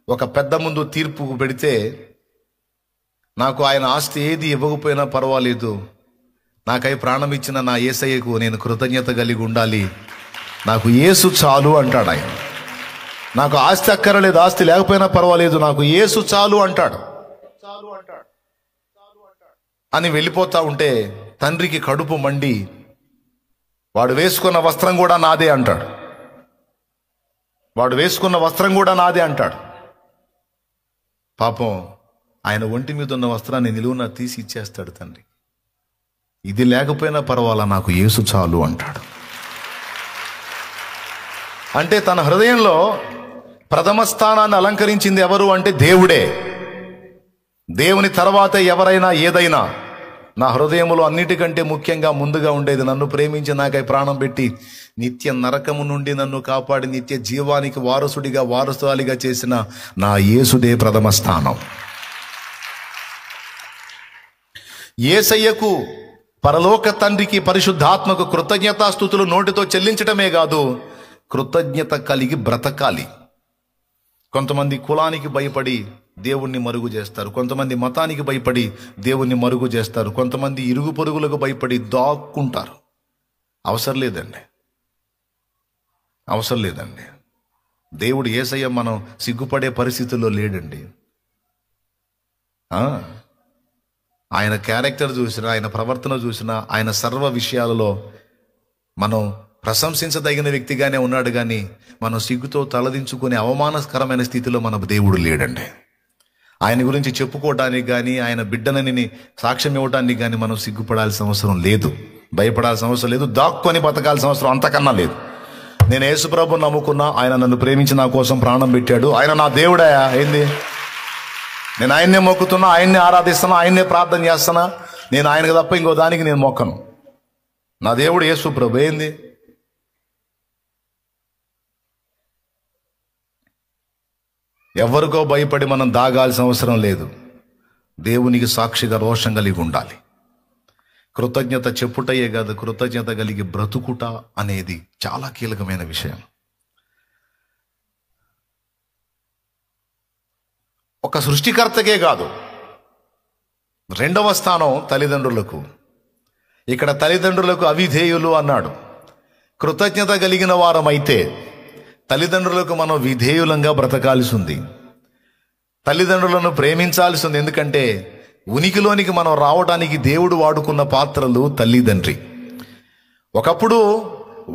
ఒక పెద్ద ముందు తీర్పుకు పెడితే, నాకు ఆయన ఆస్తి ఏది ఇవ్వకపోయినా పర్వాలేదు, నాకై ప్రాణం ఇచ్చిన నా యేసయ్యకు నేను కృతజ్ఞత కలిగి ఉండాలి, నాకు యేసు చాలు అంటాడు ఆయన. నాకు ఆస్తి అక్కరలేదు, ఆస్తి లేకపోయినా పర్వాలేదు, నాకు యేసు చాలు అంటాడు. అని వెళ్ళిపోతా ఉంటే తండ్రికి కడుపు మండి, వాడు వేసుకున్న వస్త్రం కూడా నాదే అంటాడు, వాడు వేసుకున్న వస్త్రం కూడా నాదే అంటాడు. పాపం ఆయన ఒంటి మీద ఉన్న వస్త్రాన్ని నిలువున తీసి ఇచ్చేస్తాడు తండ్రి. ఇది లేకపోయినా పర్వాలా, నాకు యేసు చాలు అంటాడు. అంటే తన హృదయంలో ప్రథమ స్థానాన్ని అలంకరించింది ఎవరు అంటే దేవుడే. దేవుని తర్వాత ఎవరైనా ఏదైనా, నా హృదయంలో అన్నిటికంటే ముఖ్యంగా ముందుగా ఉండేది, నన్ను ప్రేమించి నాకై ప్రాణం పెట్టి నిత్య నరకము నుండి నన్ను కాపాడి నిత్య జీవానికి వారసుడిగా, వారసురాలిగా చేసిన నా యేసుదే ప్రథమ స్థానం. యేసయ్యకు, పరలోక తండ్రికి, పరిశుద్ధాత్మకు కృతజ్ఞతాస్తుతులు నోటితో చెల్లించటమే కాదు, కృతజ్ఞత కలిగి బ్రతకాలి. కొంతమంది కులానికి భయపడి దేవుణ్ణి మరుగు చేస్తారు, కొంతమంది మతానికి భయపడి దేవుణ్ణి మరుగు చేస్తారు, కొంతమంది ఇరుగు పొరుగులకు భయపడి దాక్కుంటారు. అవసరం లేదండి. అవసరం లేదండి. దేవుడు యేసయ్య మనం సిగ్గుపడే పరిస్థితుల్లో లేడండి. ఆయన క్యారెక్టర్ చూసినా, ఆయన ప్రవర్తన చూసినా, ఆయన సర్వ విషయాలలో మనం ప్రశంసించదగిన వ్యక్తిగానే ఉన్నాడు. కానీ మనం సిగ్గుతో తలదించుకునే అవమానకరమైన స్థితిలో మన దేవుడు లేడండి. ఆయన గురించి చెప్పుకోవడానికి కానీ, ఆయన బిడ్డనని సాక్ష్యం ఇవ్వడానికి కానీ మనం సిగ్గుపడాల్సిన అవసరం లేదు, భయపడాల్సిన అవసరం లేదు, దాక్కొని బతకాల్సిన అవసరం అంతకన్నా లేదు. నేను యేసుప్రభుని నమ్ముకున్నా, ఆయన నన్ను ప్రేమించి నా కోసం ప్రాణం పెట్టాడు, ఆయన నా దేవుడయా. ఏంది, నేను ఆయన్నే మొక్కుతున్నా, ఆయన్నే ఆరాధిస్తున్నా, ఆయన్నే ప్రార్థన చేస్తున్నా. నేను ఆయనకు తప్ప ఇంకో దానికి నేను మొక్కను. నా దేవుడు యేసుప్రభు. ఏంది, ఎవరికో భయపడి మనం దాగాల్సిన అవసరం లేదు. దేవునికి సాక్షిగా రోషం కలిగి ఉండాలి. కృతజ్ఞత చెప్పుటయే కాదు, కృతజ్ఞత కలిగి బ్రతుకుట అనేది చాలా కీలకమైన విషయం. ఒక సృష్టికర్తకే కాదు, రెండవ స్థానం తల్లిదండ్రులకు. ఇక్కడ తల్లిదండ్రులకు అవిధేయులు అన్నాడు. కృతజ్ఞత కలిగిన వారమైతే తల్లిదండ్రులకు మనం విధేయులంగా బ్రతకాల్సి ఉంది. తల్లిదండ్రులను ప్రేమించాల్సి ఉంది. ఎందుకంటే ఉనికిలోనికి మనం రావడానికి దేవుడు వాడుకున్న పాత్రలు తల్లిదండ్రి. ఒకప్పుడు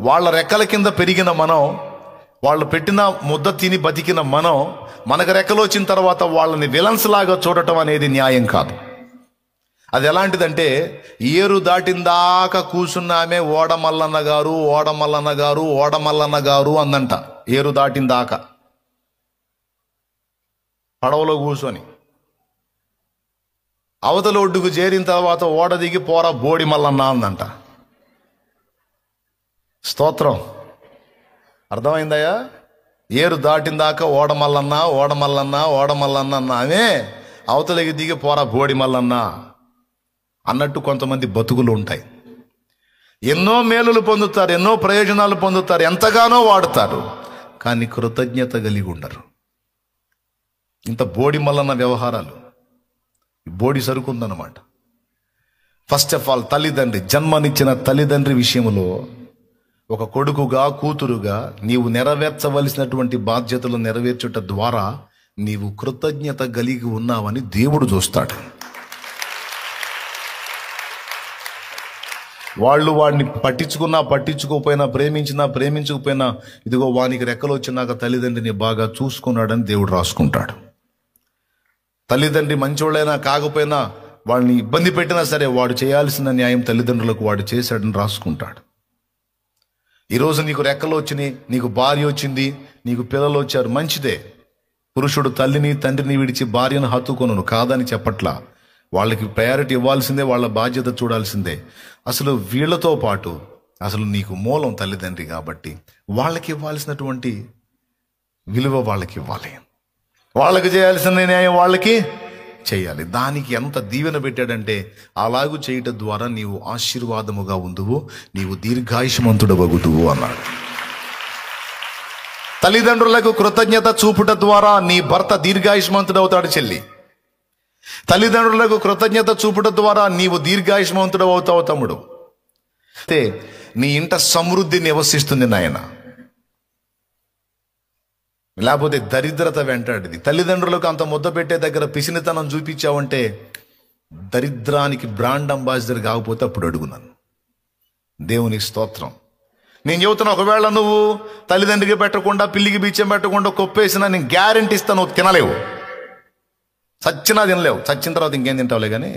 వాళ్ళ రెక్కల కింద పెరిగిన మనం, వాళ్ళు పెట్టిన ముద్ద తిని బతికిన మనం, మనకు రెక్కలు వచ్చిన తర్వాత వాళ్ళని విలన్స్ లాగా చూడటం అనేది న్యాయం కాదు. అది ఎలాంటిదంటే, ఏరు దాటిందాకా కూర్చున్నామే ఓడమల్లన్న గారు, ఓడమల్లన్న గారు, ఓడమల్లన్న గారు అందంట. ఏరు దాటిందాకా పడవలో కూర్చొని అవతల ఒడ్డుకు చేరిన తర్వాత ఓడ దిగి పోరా బోడి మల్లన్న అందంట. స్తోత్రం, అర్థమైందయ్యా? ఏరు దాటిందాకా ఓడమల్లన్న, ఓడమల్లన్న, ఓడమల్లన్న అన్నామే, అవతలకి దిగి పోరా బోడి మల్లన్న అన్నట్టు కొంతమంది బతుకులు ఉంటాయి. ఎన్నో మేలులు పొందుతారు, ఎన్నో ప్రయోజనాలు పొందుతారు, ఎంతగానో వాడుతారు, కానీ కృతజ్ఞత కలిగి ఉండరు. ఇంత బోడి మల్లన్న వ్యవహారాలు, బోడి సరుకుందన్నమాట. ఫస్ట్ ఆఫ్ ఆల్ తల్లిదండ్రి, జన్మనిచ్చిన తల్లిదండ్రి విషయంలో ఒక కొడుకుగా, కూతురుగా నీవు నెరవేర్చవలసినటువంటి బాధ్యతలు నెరవేర్చుట ద్వారా నీవు కృతజ్ఞత కలిగి ఉన్నావని దేవుడు చూస్తాడు. వాళ్ళు వాడిని పట్టించుకున్నా పట్టించుకోకపోయినా, ప్రేమించినా ప్రేమించకపోయినా, ఇదిగో వానికి రెక్కలు వచ్చినాక తల్లిదండ్రిని బాగా చూసుకున్నాడని దేవుడు రాసుకుంటాడు. తల్లిదండ్రి మంచోళ్ళైనా కాకపోయినా, వాళ్ళని ఇబ్బంది పెట్టినా సరే వాడు చేయాల్సిన న్యాయం తల్లిదండ్రులకు వాడు చేశాడని రాసుకుంటాడు. ఈరోజు నీకు రెక్కలు వచ్చినాయి, నీకు భార్య వచ్చింది, నీకు పిల్లలు వచ్చారు, మంచిదే. పురుషుడు తల్లిని తండ్రిని విడిచి భార్యను హత్తుకొను కాదని చెప్పట్లా. వాళ్ళకి ప్రయారిటీ ఇవ్వాల్సిందే, వాళ్ళ బాధ్యత చూడాల్సిందే. అసలు వీళ్లతో పాటు అసలు నీకు మూలం తల్లిదండ్రి కాబట్టి వాళ్ళకి ఇవ్వాల్సినటువంటి విలువ వాళ్ళకి ఇవ్వాలి. వాళ్ళకి చేయాల్సిన న్యాయం వాళ్ళకి చేయాలి. దానికి ఎంత దీవెన పెట్టాడంటే, అలాగూ చేయటం ద్వారా నీవు ఆశీర్వాదముగా ఉందువు, నీవు దీర్ఘాయుష్మంతుడవగుదువు అన్నాడు. తల్లిదండ్రులకు కృతజ్ఞత చూపుట ద్వారా నీ భర్త దీర్ఘాయుష్మంతుడవుతాడు చెల్లి. తల్లిదండ్రులకు కృతజ్ఞత చూపుట ద్వారా నీవు దీర్ఘాయుష్మంతుడు అవుతావు తమ్ముడు. అయితే నీ ఇంట సమృద్ధి నివసిస్తుంది నాయన. లేకపోతే దరిద్రత వెంటాడిది. తల్లిదండ్రులకు అంత ముద్ద పెట్టే దగ్గర పిసినితనం చూపించావంటే దరిద్రానికి బ్రాండ్ అంబాసిడర్ కాకపోతే అప్పుడు అడుగున్నాను. దేవునికి స్తోత్రం. నేను చెబుతున్నా, ఒకవేళ నువ్వు తల్లిదండ్రికి పెట్టకుండా, పిల్లికి బిచ్చం పెట్టకుండా కొప్పేసినా నేను గ్యారెంటీ ఇస్తాను, నువ్వు తినలేవు. చచ్చినా తినలేవు. చచ్చిన తర్వాత ఇంకేం తింటావులే, కానీ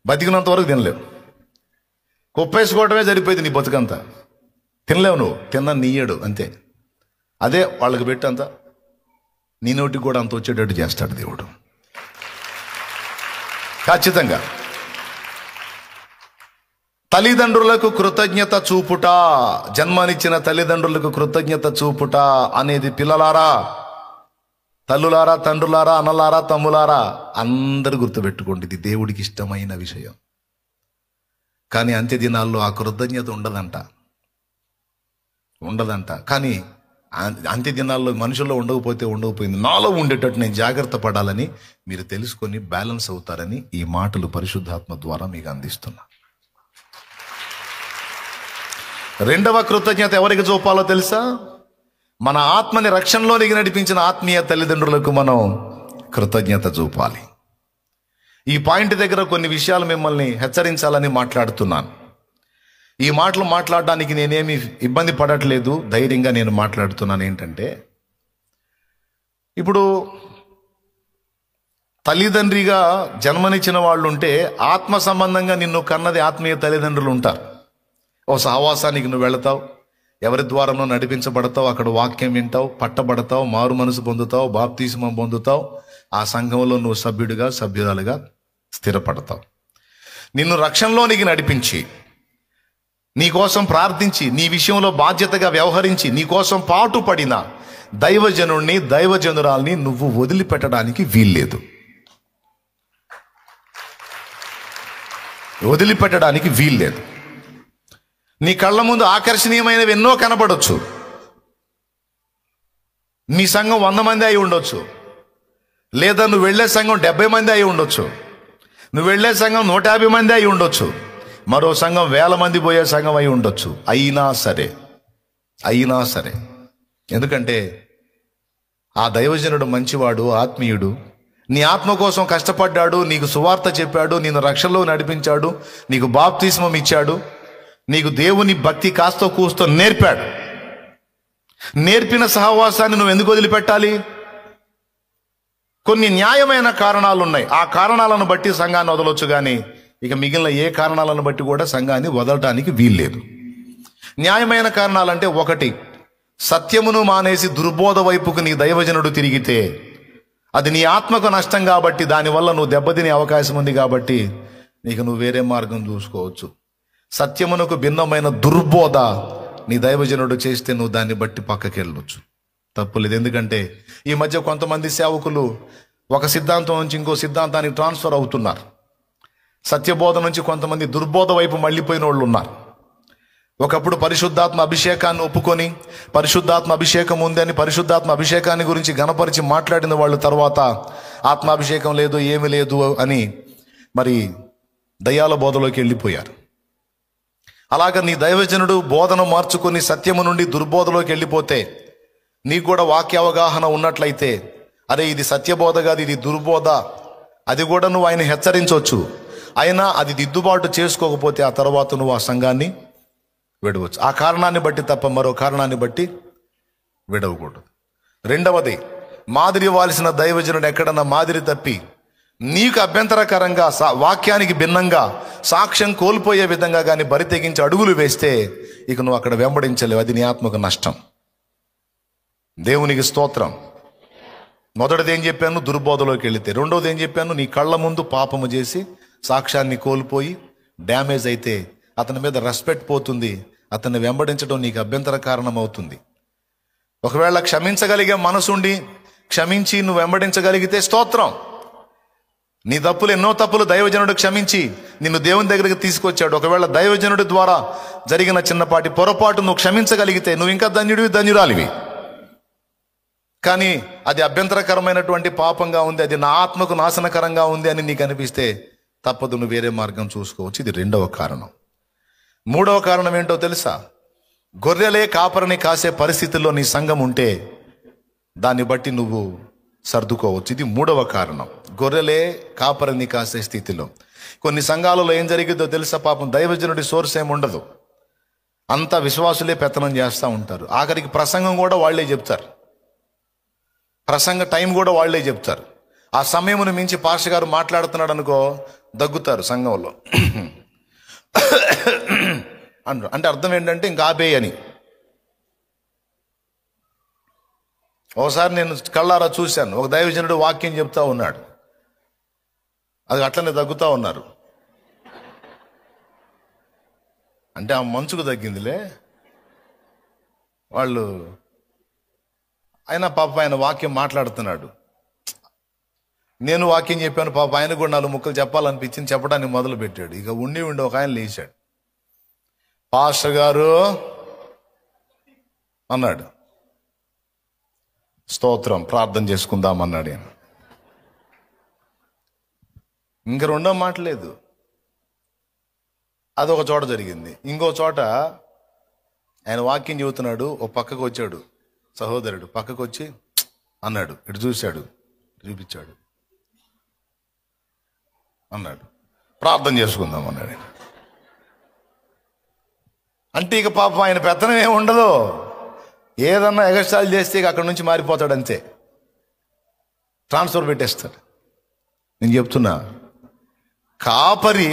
బతికినంత వరకు తినలేవు. కుప్పేసుకోవడమే సరిపోయింది నీ బతుకంతా. తినలేవు నువ్వు, తిన్నా నీయడు అంతే. అదే వాళ్ళకి పెట్టంత నీ నోటికి కూడా అంత వచ్చేటట్టు చేస్తాడు దేవుడు ఖచ్చితంగా. తల్లిదండ్రులకు కృతజ్ఞత చూపుట, జన్మనిచ్చిన తల్లిదండ్రులకు కృతజ్ఞత చూపుట అనేది పిల్లలారా, తల్లులారా, తండ్రులారా, అన్నలారా, తమ్ములారా అందరూ గుర్తుపెట్టుకోండి, ఇది దేవుడికి ఇష్టమైన విషయం. కానీ అంత్య దినాల్లో ఆ కృతజ్ఞత ఉండదంట. కానీ అంత్య దినాల్లో మనుషుల్లో ఉండకపోయింది, నాలో ఉండేటట్టు నేను జాగ్రత్త పడాలని మీరు తెలుసుకొని బ్యాలెన్స్ అవుతారని ఈ మాటలు పరిశుద్ధాత్మ ద్వారా మీకు అందిస్తున్నా. రెండవ కృతజ్ఞత ఎవరికి చూపాలో తెలుసా? మన ఆత్మని రక్షణలోనికి నడిపించిన ఆత్మీయ తల్లిదండ్రులకు మనం కృతజ్ఞత చూపాలి. ఈ పాయింట్ దగ్గర కొన్ని విషయాలు మిమ్మల్ని హెచ్చరించాలని మాట్లాడుతున్నాను. ఈ మాటలు మాట్లాడడానికి నేనేమి ఇబ్బంది పడట్లేదు, ధైర్యంగా నేను మాట్లాడుతున్నాను. ఏంటంటే, ఇప్పుడు తల్లిదండ్రిగా జన్మనిచ్చిన వాళ్ళు ఉంటే ఆత్మ సంబంధంగా నిన్ను కన్నది ఆత్మీయ తల్లిదండ్రులు ఉంటారు. ఓ సహవాసానికి నువ్వు వెళతావు, ఎవరి ద్వారానో నడిపించబడతావు, అక్కడ వాక్యం వింటావు, పట్టబడతావు, మారు మనసు పొందుతావు, బాప్తిస్మం పొందుతావు. ఆ సంఘంలో నువ్వు సభ్యుడిగా సభ్యురాలుగా స్థిరపడతావు. నిన్ను రక్షణలోనికి నడిపించి, నీకోసం ప్రార్థించి, నీ విషయంలో బాధ్యతగా వ్యవహరించి, నీకోసం పాటుపడిన దైవజనుణ్ణి దైవజనురాల్ని నువ్వు వదిలిపెట్టడానికి వీల్లేదు. వదిలిపెట్టడానికి వీల్లేదు. నీ కళ్ళ ముందు ఆకర్షణీయమైనవి ఎన్నో కనపడవచ్చు. నీ సంఘం 100 మంది అయి ఉండొచ్చు, లేదా నువ్వు వెళ్ళే సంఘం 70 మంది అయి ఉండొచ్చు, నువ్వు వెళ్ళే సంఘం 150 మంది అయి ఉండొచ్చు, మరో సంఘం 1000 మంది పోయే సంఘం అయి ఉండొచ్చు. అయినా సరే ఎందుకంటే ఆ దైవజనుడు మంచివాడు, ఆత్మీయుడు, నీ ఆత్మ కోసం కష్టపడ్డాడు, నీకు సువార్త చెప్పాడు, నిన్ను రక్షణలో నడిపించాడు, నీకు బాప్తిస్మం ఇచ్చాడు, నీకు దేవుని భక్తి కాస్తో కూస్తో నేర్పాడు. నేర్పిన సహవాసాన్ని నువ్వు ఎందుకు వదిలిపెట్టాలి? కొన్ని న్యాయమైన కారణాలు ఉన్నాయి. ఆ కారణాలను బట్టి సంఘాన్ని వదలొచ్చు, కానీ ఇక మిగిలిన ఏ కారణాలను బట్టి కూడా సంఘాన్ని వదలటానికి వీల్లేదు. న్యాయమైన కారణాలంటే, 1, సత్యమును మానేసి దుర్బోధ వైపుకు నీ దైవజనుడు తిరిగితే అది నీ ఆత్మకు నష్టం కాబట్టి, దానివల్ల నువ్వు దెబ్బతినే అవకాశం ఉంది కాబట్టి నీకు నువ్వు వేరే మార్గం చూసుకోవచ్చు. సత్యమునకు భిన్నమైన దుర్బోధ నీ దైవజనుడు చేస్తే నువ్వు దాన్ని బట్టి పక్కకి వెళ్ళొచ్చు, తప్పులేదు. ఎందుకంటే ఈ మధ్య కొంతమంది సేవకులు ఒక సిద్ధాంతం నుంచి ఇంకో సిద్ధాంతానికి ట్రాన్స్ఫర్ అవుతున్నారు. సత్యబోధ నుంచి కొంతమంది దుర్బోధ వైపు మళ్ళీపోయిన వాళ్ళు ఉన్నారు. ఒకప్పుడు పరిశుద్ధాత్మ అభిషేకాన్ని ఒప్పుకొని, పరిశుద్ధాత్మ అభిషేకం ఉందని పరిశుద్ధాత్మ అభిషేకాన్ని గురించి గణపరిచి మాట్లాడిన వాళ్ళు తర్వాత ఆత్మాభిషేకం లేదు, ఏమీ లేదు అని మరి దయ్యాల బోధలోకి వెళ్ళిపోయారు. అలాగ నీ దైవజనుడు బోధన మార్చుకొని సత్యము నుండి దుర్బోధలోకి వెళ్ళిపోతే, నీకు కూడా వాక్య అవగాహన ఉన్నట్లయితే, అరే ఇది సత్యబోధ కాదు, ఇది దుర్బోధ, అది కూడా నువ్వు ఆయన హెచ్చరించవచ్చు. అయినా అది దిద్దుబాటు చేసుకోకపోతే ఆ తర్వాత నువ్వు ఆ సంఘాన్ని విడవచ్చు. ఆ కారణాన్ని బట్టి తప్ప మరో కారణాన్ని బట్టి విడవకూడదు. 2వది, మాదిరి ఇవ్వాల్సిన దైవజనుడు ఎక్కడన్నా మాదిరి తప్పి నీకు అభ్యంతరకరంగా వాక్యానికి భిన్నంగా సాక్ష్యం కోల్పోయే విధంగా కానీ బరి తెగించి అడుగులు వేస్తే ఇక నువ్వు అక్కడ వెంబడించలేవు. అది నీ ఆత్మకు నష్టం. దేవునికి స్తోత్రం. మొదటిది ఏం చెప్పాను? దుర్బోధలోకి వెళితే. 2వది ఏం చెప్పాను? నీ కళ్ళ ముందు పాపము చేసి సాక్ష్యాన్ని కోల్పోయి డ్యామేజ్ అయితే అతని మీద రెస్పెక్ట్ పోతుంది, అతన్ని వెంబడించడం నీకు అభ్యంతర కారణం అవుతుంది. ఒకవేళ క్షమించగలిగే మనసుండి క్షమించి నువ్వు వెంబడించగలిగితే స్తోత్రం. నీ తప్పులు, ఎన్నో తప్పులు దైవజనుడు క్షమించి నిన్ను దేవుని దగ్గరికి తీసుకొచ్చాడు. ఒకవేళ దైవజనుడి ద్వారా జరిగిన చిన్నపాటి పొరపాటు నువ్వు క్షమించగలిగితే నువ్వు ఇంకా ధన్యుడివి, ధన్యురాలివి. కానీ అది అభ్యంతరకరమైనటువంటి పాపంగా ఉంది, అది నా ఆత్మకు నాశనకరంగా ఉంది అని నీకు అనిపిస్తే తప్పదు, నువ్వు వేరే మార్గం చూసుకోవచ్చు. ఇది 2వ కారణం. 3వ కారణం ఏంటో తెలుసా? గొర్రెలే కాపరిని కాసే పరిస్థితుల్లో నీ సంఘం ఉంటే దాన్ని బట్టి నువ్వు సర్దుకోవచ్చు. ఇది 3వ కారణం. గొర్రెలే కాపరిని కాసే స్థితిలో కొన్ని సంఘాలలో ఏం జరిగిందో తెలుసా? పాపం దైవజనుడి సోర్స్ ఏమి ఉండదు, అంతా విశ్వాసులే పెత్తనం చేస్తూ ఉంటారు. ఆఖరికి ప్రసంగం కూడా వాళ్లే చెప్తారు, ప్రసంగ టైం కూడా వాళ్లే చెప్తారు. ఆ సమయమును మించి పాస్టర్ గారు మాట్లాడుతున్నాడు అనుకో, దగ్గుతారు సంఘంలో. అంటే అర్థం ఏంటంటే ఇంకా ఆపేయి అని. ఒకసారి నేను కళ్ళారా చూశాను, ఒక దైవజనుడు వాక్యం చెప్తా ఉన్నాడు, అది అట్లనే దగ్గుతా ఉన్నారు. అంటే ఆ మంచుకు తగ్గిందిలే వాళ్ళు. అయినా పాప ఆయన వాక్యం మాట్లాడుతున్నాడు, నేను వాక్యం చెప్పాను, పాప ఆయన కూడా 4 ముక్కలు చెప్పాలనిపించింది, చెప్పడానికి మొదలు పెట్టాడు. ఇక ఉండి ఒక ఆయన లేచాడు, పాస్టర్ గారు అన్నాడు. స్తోత్రం, ప్రార్థన చేసుకుందామన్నాడు ఆయన. ఇంక 2వ మాట లేదు. అదొక చోట జరిగింది. ఇంకో చోట ఆయన వాక్యం చెబుతున్నాడు, ఓ పక్కకు వచ్చాడు, సహోదరుడు పక్కకు వచ్చి అన్నాడు, ఇటు చూశాడు, చూపించాడు, అన్నాడు ప్రార్థన చేసుకుందాం అన్నాడు. అంటే ఇక పాపం ఆయన పెత్తనం ఏమి ఉండదు, ఏదన్నా ఎగస్ట్రాలు చేస్తే ఇక అక్కడి నుంచి మారిపోతాడు, అంతే, ట్రాన్స్ఫర్ పెట్టేస్తాడు. నేను చెప్తున్నా, కాపరి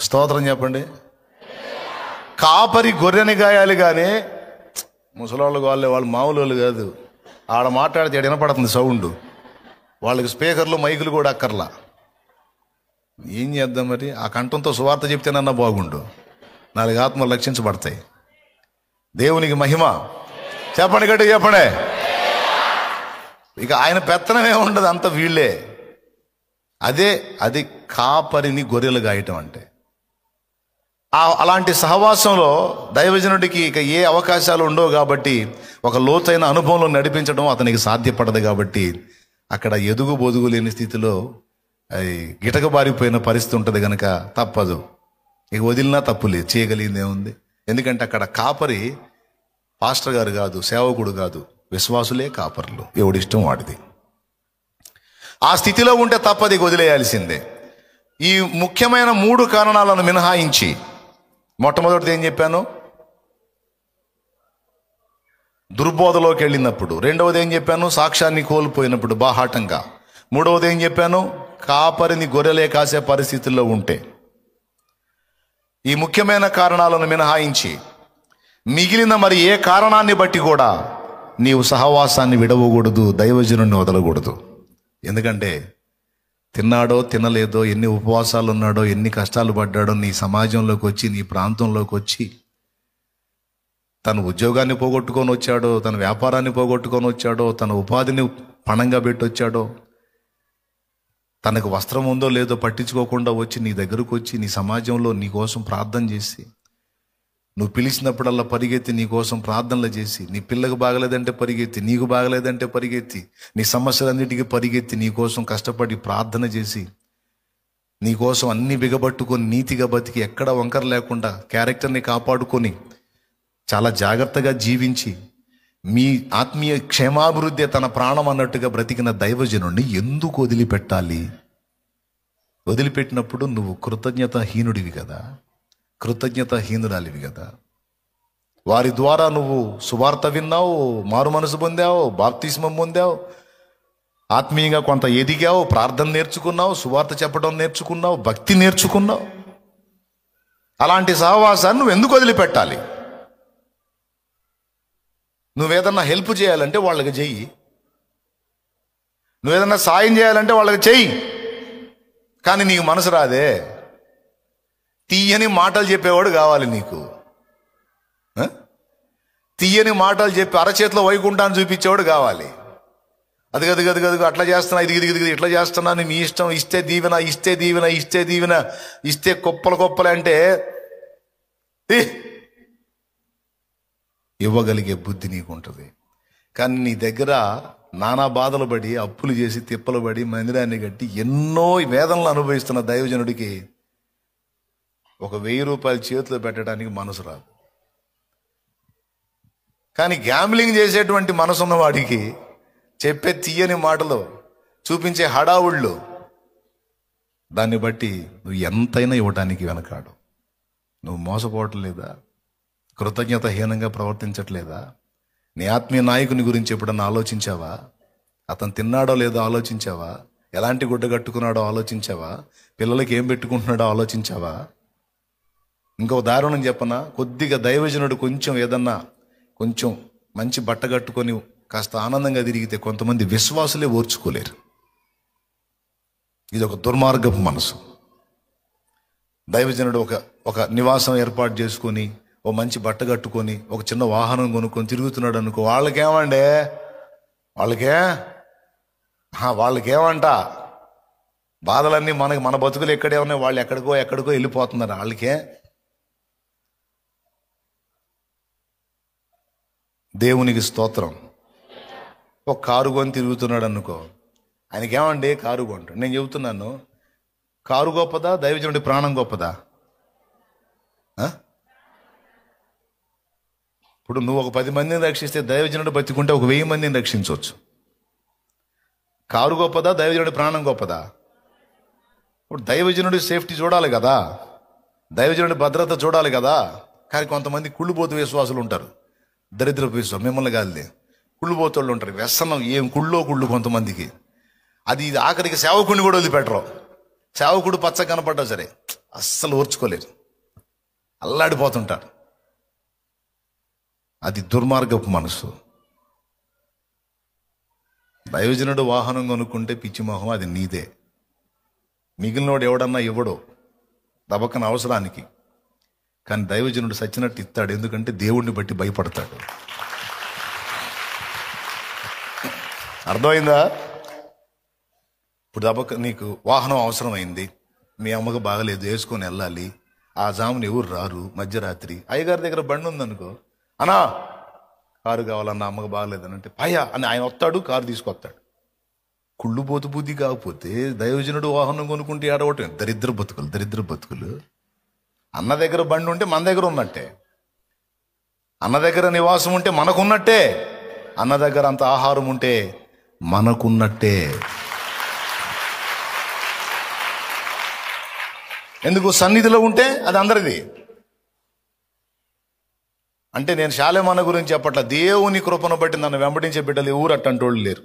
స్తోత్రం చెప్పండి. కాపరి గొర్రెని గాయాలి కానీ ముసలోళ్ళు వాళ్ళు మామూలు వాళ్ళు కాదు. ఆడ మాట్లాడితే ఆడ వినపడుతుంది సౌండ్, వాళ్ళకి స్పీకర్లు మైకులు కూడా అక్కర్లా. ఏం చేద్దాం మరి, ఆ కంఠంతో సువార్త చెప్తేనన్నా బాగుండు, 4 ఆత్మలు రక్షించబడతాయి. దేవునికి మహిమ. చెప్పండి గట్టి చెప్పండి. ఇక ఆయన పెత్తనమే ఉండదు, అంత వీళ్ళే. అది కాపరిని గొర్రెలు గాయటం అంటే. అలాంటి సహవాసంలో దైవజనుడికి ఇక ఏ అవకాశాలు ఉండవు కాబట్టి, ఒక లోతైన అనుభవంలో నడిపించడం అతనికి సాధ్యపడదు కాబట్టి, అక్కడ ఎదుగు బొదుగు లేని స్థితిలో గిటకబారిపోయిన పరిస్థితి ఉంటుంది కనుక తప్పదు. ఇక వదిలినా తప్పులేదు, చేయగలిగింది ఏముంది. ఎందుకంటే అక్కడ కాపరి పాస్టర్ గారు కాదు, సేవకుడు కాదు, విశ్వాసులే కాపర్లు, ఎవడిష్టం వాడిది. ఆ స్థితిలో ఉంటే తప్పది, వదిలేయాల్సిందే. ఈ ముఖ్యమైన 3 కారణాలను మినహాయించి, మొట్టమొదటిది ఏం చెప్పాను, దుర్బోధలోకి వెళ్ళినప్పుడు. రెండవది ఏం చెప్పాను, సాక్ష్యాన్ని కోల్పోయినప్పుడు బాహాటంగా. మూడవది ఏం చెప్పాను, కాపరిని గొర్రెలే కాసే పరిస్థితుల్లో ఉంటే. ఈ ముఖ్యమైన కారణాలను మినహాయించి మిగిలిన మరి ఏ కారణాన్ని బట్టి కూడా నీవు సహవాసాన్ని విడవకూడదు, దైవజనుడిని వదలకూడదు. ఎందుకంటే తిన్నాడో తినలేదో, ఎన్ని ఉపవాసాలు ఉన్నాడో, ఎన్ని కష్టాలు పడ్డాడో, నీ సమాజంలోకి వచ్చి, నీ ప్రాంతంలోకి వచ్చి, తన ఉద్యోగాన్ని పోగొట్టుకొని వచ్చాడో, తన వ్యాపారాన్ని పోగొట్టుకొని వచ్చాడో, తన ఉపాధిని పణంగా పెట్టి వచ్చాడో, తనకు వస్త్రం ఉందో లేదో పట్టించుకోకుండా వచ్చి నీ దగ్గరకు వచ్చి నీ సమాజంలో నీ కోసం ప్రార్థన చేసి, నువ్వు పిలిచినప్పుడల్లా పరిగెత్తి నీ కోసం ప్రార్థనలు చేసి, నీ పిల్లకు బాగలేదంటే పరిగెత్తి, నీకు బాగలేదంటే పరిగెత్తి, నీ సమస్యలన్నిటికీ పరిగెత్తి నీ కోసం కష్టపడి ప్రార్థన చేసి, నీ కోసం అన్ని బిగబట్టుకొని నీతిగా బతికి, ఎక్కడ వంకర లేకుండా క్యారెక్టర్ని కాపాడుకొని చాలా జాగ్రత్తగా జీవించి, మీ ఆత్మీయ క్షేమాభివృద్ధి తన ప్రాణం అన్నట్టుగా బ్రతికిన దైవజనుడిని ఎందుకు వదిలిపెట్టాలి? వదిలిపెట్టినప్పుడు నువ్వు కృతజ్ఞతాహీనుడివి కదా, కృతజ్ఞతాహీనురాలివి కదా. వారి ద్వారా నువ్వు సువార్త విన్నావు, మారు మనసు పొందావు, బాప్తిస్మం పొందావు, ఆత్మీయంగా కొంత ఎదిగావు, ప్రార్థన నేర్చుకున్నావు, సువార్త చెప్పడం నేర్చుకున్నావు, భక్తి నేర్చుకున్నావు. అలాంటి సహవాసాన్ని నువ్వు ఎందుకు వదిలిపెట్టాలి? నువ్వేదన్నా హెల్ప్ చేయాలంటే వాళ్ళకి చెయ్యి, నువ్వేదన్నా సాయం చేయాలంటే వాళ్ళకి చెయ్యి. కానీ నీకు మనసు రాదే, తీయని మాటలు చెప్పేవాడు కావాలి నీకు. తీయని మాటలు చెప్పి అరచేతిలో వైకుంఠాన్ని చూపించేవాడు కావాలి. అది గది గది గది అట్లా చేస్తున్నా, ఇది ఇట్లా చేస్తున్నా, నీ ఇష్టం, ఇస్తే దీవెన, ఇస్తే దీవెన, ఇస్తే దీవెన, ఇస్తే కుప్పలు అంటే ఇవ్వగలిగే బుద్ధి నీకు ఉంటుంది. కానీ నీ దగ్గర నానా బాధలు పడి, అప్పులు చేసి, తిప్పలు పడి, మందిరాన్ని కట్టి ఎన్నో వేదనలు అనుభవిస్తున్న దైవజనుడికి ఒక 1000 రూపాయలు చేతిలో పెట్టడానికి మనసు రాదు. కానీ గ్యాంబ్లింగ్ చేసేటువంటి మనసున్న వాడికి చెప్పే తీయని మాటలు, చూపించే హడావుళ్ళు, దాన్ని బట్టి నువ్వు ఎంతైనా ఇవ్వటానికి వెనకాడు. నువ్వు మోసపోవటం లేదా? కృతజ్ఞతాహీనంగా ప్రవర్తించట్లేదా? నీ ఆత్మీయ నాయకుని గురించి ఎప్పుడన్నా ఆలోచించావా? అతను తిన్నాడో లేదో ఆలోచించావా? ఎలాంటి గుడ్డ కట్టుకున్నాడో ఆలోచించావా? పిల్లలకి ఏం పెట్టుకుంటున్నాడో ఆలోచించావా? ఇంకో దారుణం చెప్పనా, కొద్దిగా దైవజనుడు కొంచెం మంచి బట్ట కట్టుకొని కాస్త ఆనందంగా తిరిగితే కొంతమంది విశ్వాసులే ఓర్చుకోలేరు. ఇది ఒక దుర్మార్గపు మనసు. దైవజనుడు ఒక నివాసం ఏర్పాటు చేసుకొని, ఓ మంచి బట్ట కట్టుకొని, ఒక చిన్న వాహనం కొనుక్కొని తిరుగుతున్నాడు అనుకో, వాళ్ళకేమంట బాధలన్నీ మన బతుకులు ఎక్కడే ఉన్నాయి, వాళ్ళు ఎక్కడికో వెళ్ళిపోతున్నారు. వాళ్ళకే దేవునికి స్తోత్రం. ఒక కారు కొని తిరుగుతున్నాడు అనుకో, ఆయనకేమండి కారు కొంటాడు. నేను చెబుతున్నాను, కారు గొప్పదా, దైవజనుడి ప్రాణం గొప్పదా? ఆ? ఇప్పుడు నువ్వు ఒక 10 మందిని రక్షిస్తే దైవజనుడు బతికుంటే ఒక 1000 మందిని రక్షించవచ్చు. కారు గొప్పదా, దైవజనుడి ప్రాణం గొప్పదా? ఇప్పుడు దైవజనుడి సేఫ్టీ చూడాలి కదా, దైవజనుడి భద్రత చూడాలి కదా. కానీ కొంతమంది కుళ్ళుపోతు విశ్వాసులు ఉంటారు, దరిద్రపు విశ్వాసం. మిమ్మల్ని కాదులే, కుళ్ళుపోతోళ్ళు ఉంటారు. వ్యసనం ఏం కుళ్ళు కొంతమందికి. అది ఆఖరికి సేవకుడిని కూడా వదిలిపెట్టరు. సేవకుడు పచ్చ కనపడ్డా సరే అస్సలు ఓర్చుకోలేరు, అల్లాడిపోతుంటారు. అది దుర్మార్గపు మనసు. దైవజనుడు వాహనం కొనుక్కుంటే పిచ్చి మొహం, అది నీదే. మిగిలినోడు ఎవడన్నా ఇవ్వడు దబక్కన అవసరానికి. కానీ దైవజనుడు సచ్చినట్టు ఇస్తాడు, ఎందుకంటే దేవుడిని బట్టి భయపడతాడు. అర్థమైందా? ఇప్పుడు దబక్క నీకు వాహనం అవసరమైంది, మీ అమ్మకు బాగలేదు, వేసుకొని వెళ్ళాలి. ఆ జామున ఎవరు రారు, మధ్యరాత్రి. అయ్యగారి దగ్గర బండి ఉందనుకో, అన్నా కారు కావాలన్నా, అమ్మకు బాగలేదని అంటే పయ్యా అని ఆయన వస్తాడు, కారు తీసుకొస్తాడు. కుళ్ళుపోతు బుద్ధి కాకపోతే దైవజనుడు వాహనం కొనుక్కుంటే ఏడవటం. దరిద్ర బతుకులు. అన్న దగ్గర బండి ఉంటే మన దగ్గర ఉన్నట్టే, అన్న దగ్గర నివాసం ఉంటే మనకున్నట్టే, అన్న దగ్గర అంత ఆహారం ఉంటే మనకున్నట్టే. ఎందుకు? సన్నిధిలో ఉంటే అది అందరిది. అంటే నేను శాలేమన్న గురించి చెప్పట్ల, దేవుని కృపను బట్టి నన్ను వెంబడించే బిడ్డలు ఎవరు అట్లాంటి వాళ్ళు లేరు.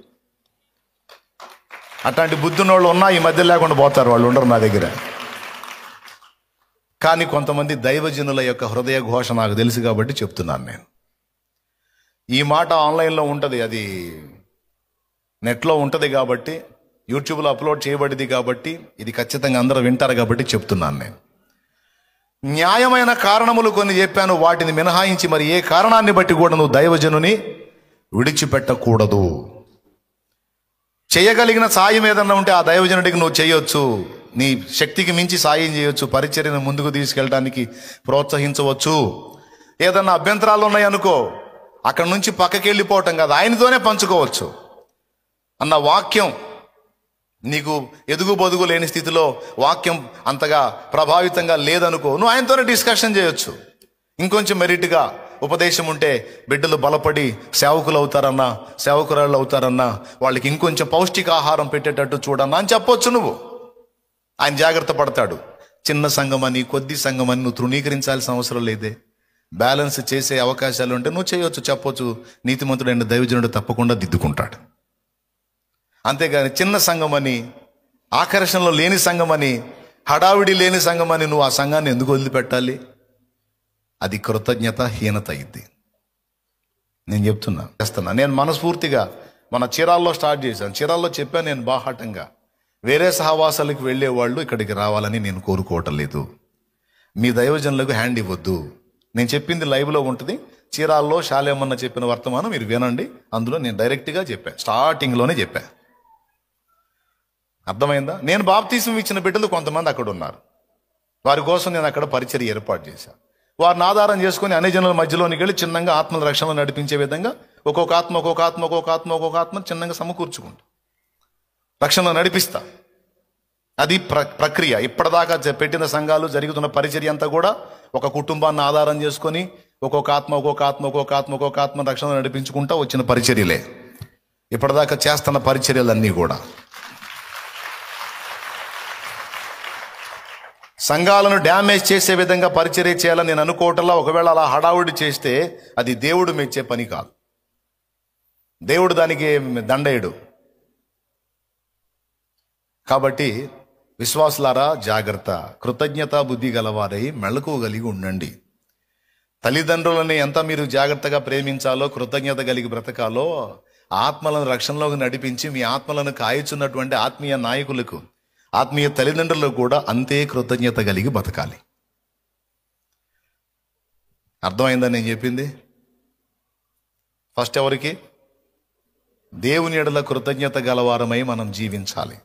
అట్లాంటి బుద్ధినోళ్ళు ఉన్నా ఈ మధ్య లేకుండా పోతారు, వాళ్ళు ఉండరు నా దగ్గర. కానీ కొంతమంది దైవజనుల యొక్క హృదయ ఘోష నాకు తెలుసు కాబట్టి చెప్తున్నాను నేను. ఈ మాట ఆన్లైన్లో ఉంటుంది, అది నెట్లో ఉంటుంది కాబట్టి, యూట్యూబ్లో అప్లోడ్ చేయబడింది కాబట్టి, ఇది ఖచ్చితంగా అందరూ వింటారు కాబట్టి చెప్తున్నాను నేను. న్యాయమైన కారణములు కొన్ని చెప్పాను, వాటిని మినహాయించి మరి ఏ కారణాన్ని బట్టి కూడా నువ్వు దైవజనుని విడిచిపెట్టకూడదు. చేయగలిగిన సాయం ఏదన్నా ఉంటే ఆ దైవజనుడికి నువ్వు చేయొచ్చు, నీ శక్తికి మించి సాయం చేయొచ్చు, పరిచర్యను ముందుకు తీసుకెళ్ళడానికి ప్రోత్సహించవచ్చు. ఏదన్నా అభ్యంతరాలు ఉన్నాయనుకో, అక్కడి నుంచి పక్కకి వెళ్ళిపోవటం కాదు, ఆయనతోనే పంచుకోవచ్చు. అన్న వాక్యం నీకు ఎదుగు బొదుగు లేని స్థితిలో వాక్యం అంతగా ప్రభావితంగా లేదనుకో, నువ్వు ఆయనతోనే డిస్కషన్ చేయొచ్చు. ఇంకొంచెం మెరిట్గా ఉపదేశం ఉంటే బిడ్డలు బలపడి సేవకులు అవుతారన్నా, సేవకురాళ్ళు అవుతారన్నా, వాళ్ళకి ఇంకొంచెం పౌష్టికాహారం పెట్టేటట్టు చూడన్నా అని చెప్పొచ్చు నువ్వు. ఆయన జాగ్రత్త పడతాడు. చిన్న సంఘమని, కొద్ది సంఘమని నువ్వు తృణీకరించాల్సిన అవసరం లేదే. బ్యాలెన్స్ చేసే అవకాశాలు ఉంటే నువ్వు చేయొచ్చు, చెప్పొచ్చు. నీతిమంతుడైన దైవజనుడు తప్పకుండా దిద్దుకుంటాడు. అంతేగాని చిన్న సంఘమని, ఆకర్షణలో లేని సంఘమని, హడావిడి లేని సంఘమని నువ్వు ఆ సంఘాన్ని ఎందుకు వదిలిపెట్టాలి? అది కృతజ్ఞతాహీనత అయింది. నేను చేస్తున్నా. నేను మనస్ఫూర్తిగా మన చీరాల్లో స్టార్ట్ చేశాను. చీరాల్లో చెప్పాను నేను బాహాటంగా, వేరే సహవాసాలకు వెళ్ళే వాళ్ళు ఇక్కడికి రావాలని నేను కోరుకోవటం లేదు. మీ దైవజనులకు హ్యాండ్ ఇవ్వద్దు. నేను చెప్పింది లైవ్లో ఉంటుంది. చీరాల్లో శాలేమన్న చెప్పిన వర్తమానం మీరు వినండి. అందులో నేను డైరెక్ట్గా చెప్పాను, స్టార్టింగ్లోనే చెప్పాను. అర్థమైందా? నేను బాప్తీసం ఇచ్చిన బిడ్డలు కొంతమంది అక్కడ ఉన్నారు. వారి కోసం నేను అక్కడ పరిచర్య ఏర్పాటు చేశాను. వారిని ఆధారం చేసుకుని అన్ని జనుల మధ్యలోనికి వెళ్ళి చిన్నగా ఆత్మల రక్షణ నడిపించే విధంగా ఒక్కొక్క ఆత్మ చిన్నగా సమకూర్చుకుంటా రక్షణ నడిపిస్తా. అది ప్రక్రియ. ఇప్పటిదాకా పెట్టిన సంఘాలు జరుగుతున్న పరిచర్య అంతా కూడా ఒక కుటుంబాన్ని ఆధారం చేసుకొని ఒక్కొక్క ఆత్మ రక్షణ నడిపించుకుంటా వచ్చిన పరిచర్యలే ఇప్పటిదాకా చేస్తున్న పరిచర్యలన్నీ కూడా. సంఘాలను డ్యామేజ్ చేసే విధంగా పరిచర్య చేయాలని నేను అనుకోవటంలా. ఒకవేళ అలా హడావుడి చేస్తే అది దేవుడు మెచ్చే పని కాదు. దేవుడు దానికి దండేయుడు. కాబట్టి విశ్వాసులారా జాగ్రత్త, కృతజ్ఞతా బుద్ధి గలవారై మెళకువ కలిగి ఉండండి. తల్లిదండ్రులని ఎంత మీరు జాగ్రత్తగా ప్రేమించాలో, కృతజ్ఞత కలిగి బ్రతకాలో, ఆత్మలను రక్షణలోకి నడిపించి మీ ఆత్మలను కాయచున్నటువంటి ఆత్మీయ నాయకులకు, ఆత్మీయ తల్లిదండ్రులకు కూడా అంతే కృతజ్ఞత కలిగి బతకాలి. అర్థమైందని నేను చెప్పింది? ఫస్ట్ ఎవరికి? దేవుని ఎడల కృతజ్ఞత గలవారమై మనం జీవించాలి.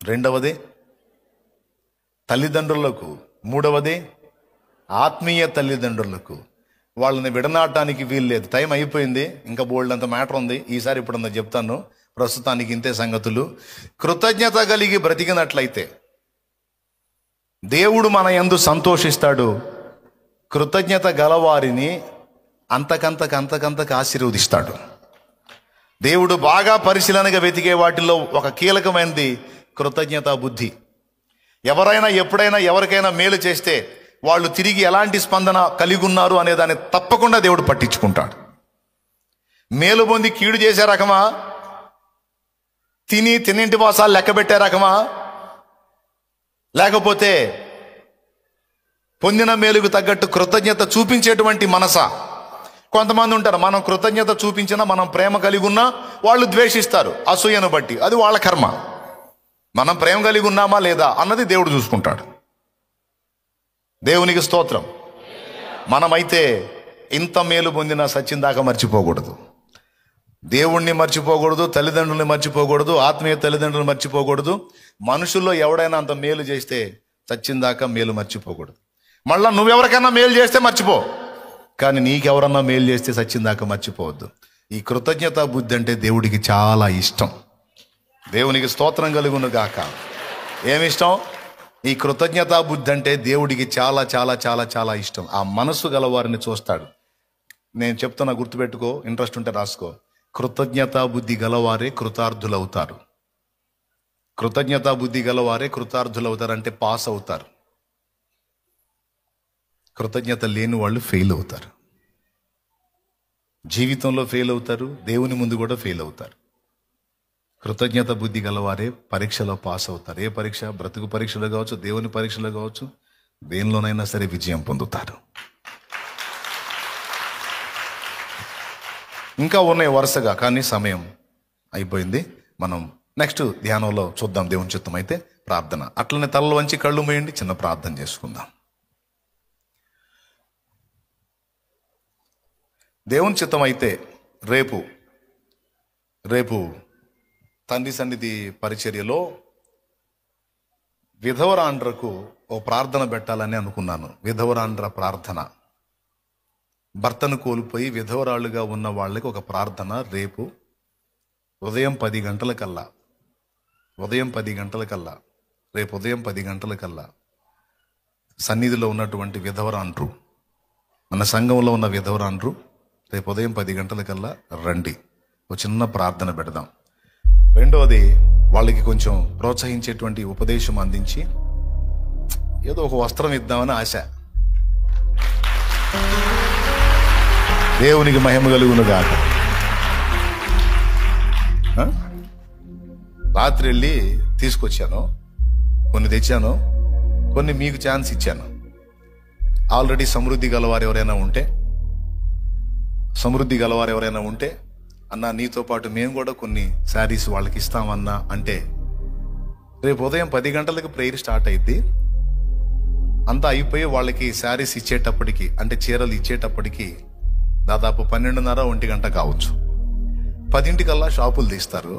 రెండవది తల్లిదండ్రులకు. మూడవది ఆత్మీయ తల్లిదండ్రులకు. వాళ్ళని విడనాడటానికి వీలు లేదు. టైం అయిపోయింది, ఇంకా బోల్డ్ అంత మ్యాటర్ ఉంది. ఈసారి ఇప్పుడు చెప్తాను. ప్రస్తుతానికి ఇంతే సంగతులు. కృతజ్ఞత కలిగి బ్రతికినట్లయితే దేవుడు మన యందు సంతోషిస్తాడు, కృతజ్ఞత గలవారిని అంతకంతకు ఆశీర్వదిస్తాడు. దేవుడు బాగా పరిశీలనగా వెతికే వాటిలో ఒక కీలకమైనది కృతజ్ఞతా బుద్ధి. ఎవరైనా ఎప్పుడైనా ఎవరికైనా మేలు చేస్తే వాళ్ళు తిరిగి ఎలాంటి స్పందన కలిగి ఉన్నారు అనే దాన్ని తప్పకుండా దేవుడు పట్టించుకుంటాడు. మేలు పొంది కీడు చేసే రకమా, తిన్నింటి వాసాలు లెక్క పెట్టే రకమా, లేకపోతే పొందిన మేలుకు తగ్గట్టు కృతజ్ఞత చూపించేటువంటి మనసా? కొంతమంది ఉంటారు, మనం కృతజ్ఞత చూపించినా, మనం ప్రేమ కలిగి ఉన్నా వాళ్ళు ద్వేషిస్తారు అసూయను బట్టి. అది వాళ్ళ కర్మ. మనం ప్రేమ కలిగి ఉన్నామా లేదా అన్నది దేవుడు చూసుకుంటాడు. దేవునికి స్తోత్రం. మనమైతే ఇంత మేలు పొందిన సచ్చిందాకా మర్చిపోకూడదు. దేవుణ్ణి మర్చిపోకూడదు, తల్లిదండ్రుల్ని మర్చిపోకూడదు, ఆత్మీయ తల్లిదండ్రులు మర్చిపోకూడదు. మనుషుల్లో ఎవడైనా అంత మేలు చేస్తే చచ్చిందాకా మేలు మర్చిపోకూడదు. మళ్ళా నువ్వెవరికైనా మేలు చేస్తే మర్చిపో, కానీ నీకెవరన్నా మేలు చేస్తే చచ్చిందాకా మర్చిపోవద్దు. ఈ కృతజ్ఞతా బుద్ధి అంటే దేవుడికి చాలా ఇష్టం. దేవునికి స్తోత్రం కలుగును గాక. ఏమిష్టం? ఈ కృతజ్ఞతా బుద్ధి అంటే దేవుడికి చాలా చాలా చాలా చాలా ఇష్టం. ఆ మనసు గలవారిని చూస్తాడు. నేను చెప్తున్నా, గుర్తుపెట్టుకో, ఇంట్రెస్ట్ ఉంటే రాసుకో. కృతజ్ఞతా బుద్ధి గలవారే కృతార్థులవుతారు. కృతజ్ఞతా బుద్ధి గలవారే కృతార్థులవుతారు అంటే పాస్ అవుతారు. కృతజ్ఞత లేని వాళ్ళు ఫెయిల్ అవుతారు. జీవితంలో ఫెయిల్ అవుతారు, దేవుని ముందు కూడా ఫెయిల్ అవుతారు. కృతజ్ఞత బుద్ధి గలవారే పరీక్షలో పాస్ అవుతారు. ఏ పరీక్ష? బ్రతుకు పరీక్షలో కావచ్చు, దేవుని పరీక్షలో కావచ్చు, దేనిలోనైనా సరే విజయం పొందుతారు. ఇంకా ఉన్నాయి వరుసగా, కానీ సమయం అయిపోయింది. మనం నెక్స్ట్ ధ్యానంలో చూద్దాం. దేవుని చిత్తం అయితే ప్రార్థన. అట్లనే తలలు వంచి కళ్ళు మూయండి, చిన్న ప్రార్థన చేసుకుందాం. దేవుని చిత్తం అయితే రేపు తండ్రి సన్నిధి పరిచర్యలో విధవరాండ్రకు ఓ ప్రార్థన పెట్టాలని అనుకున్నాను. విధవరాండ్ర ప్రార్థన. భర్తను కోల్పోయి విధవరాళ్ళుగా ఉన్న వాళ్ళకి ఒక ప్రార్థన. రేపు ఉదయం 10 గంటలకల్లా రేపు ఉదయం 10 గంటలకల్లా సన్నిధిలో ఉన్నటువంటి విధవరాండ్రు, మన సంఘంలో ఉన్న విధవరాండ్రు రేపు ఉదయం 10 గంటలకల్లా రండి. ఒక చిన్న ప్రార్థన పెడదాం. రెండవది, వాళ్ళకి కొంచెం ప్రోత్సహించేటువంటి ఉపదేశం అందించి ఏదో ఒక వస్త్రం ఇద్దామని ఆశ. దేవునికి మహిమ కలుగును గాక. రాత్రి వెళ్ళి తీసుకొచ్చాను, కొన్ని తెచ్చాను, కొన్ని మీకు ఛాన్స్ ఇచ్చాను. ఆల్రెడీ సమృద్ధి గలవారు ఎవరైనా ఉంటే అన్నా నీతో పాటు మేము కూడా కొన్ని శారీస్ వాళ్ళకి ఇస్తామన్నా అంటే, రేపు ఉదయం 10 గంటలకు ప్రేయర్ స్టార్ట్ అయింది. అంతా అయిపోయి వాళ్ళకి శారీస్ ఇచ్చేటప్పటికి, అంటే చీరలు ఇచ్చేటప్పటికి దాదాపు 12:30, 1 గంట కావచ్చు. 10 షాపులు తీస్తారు.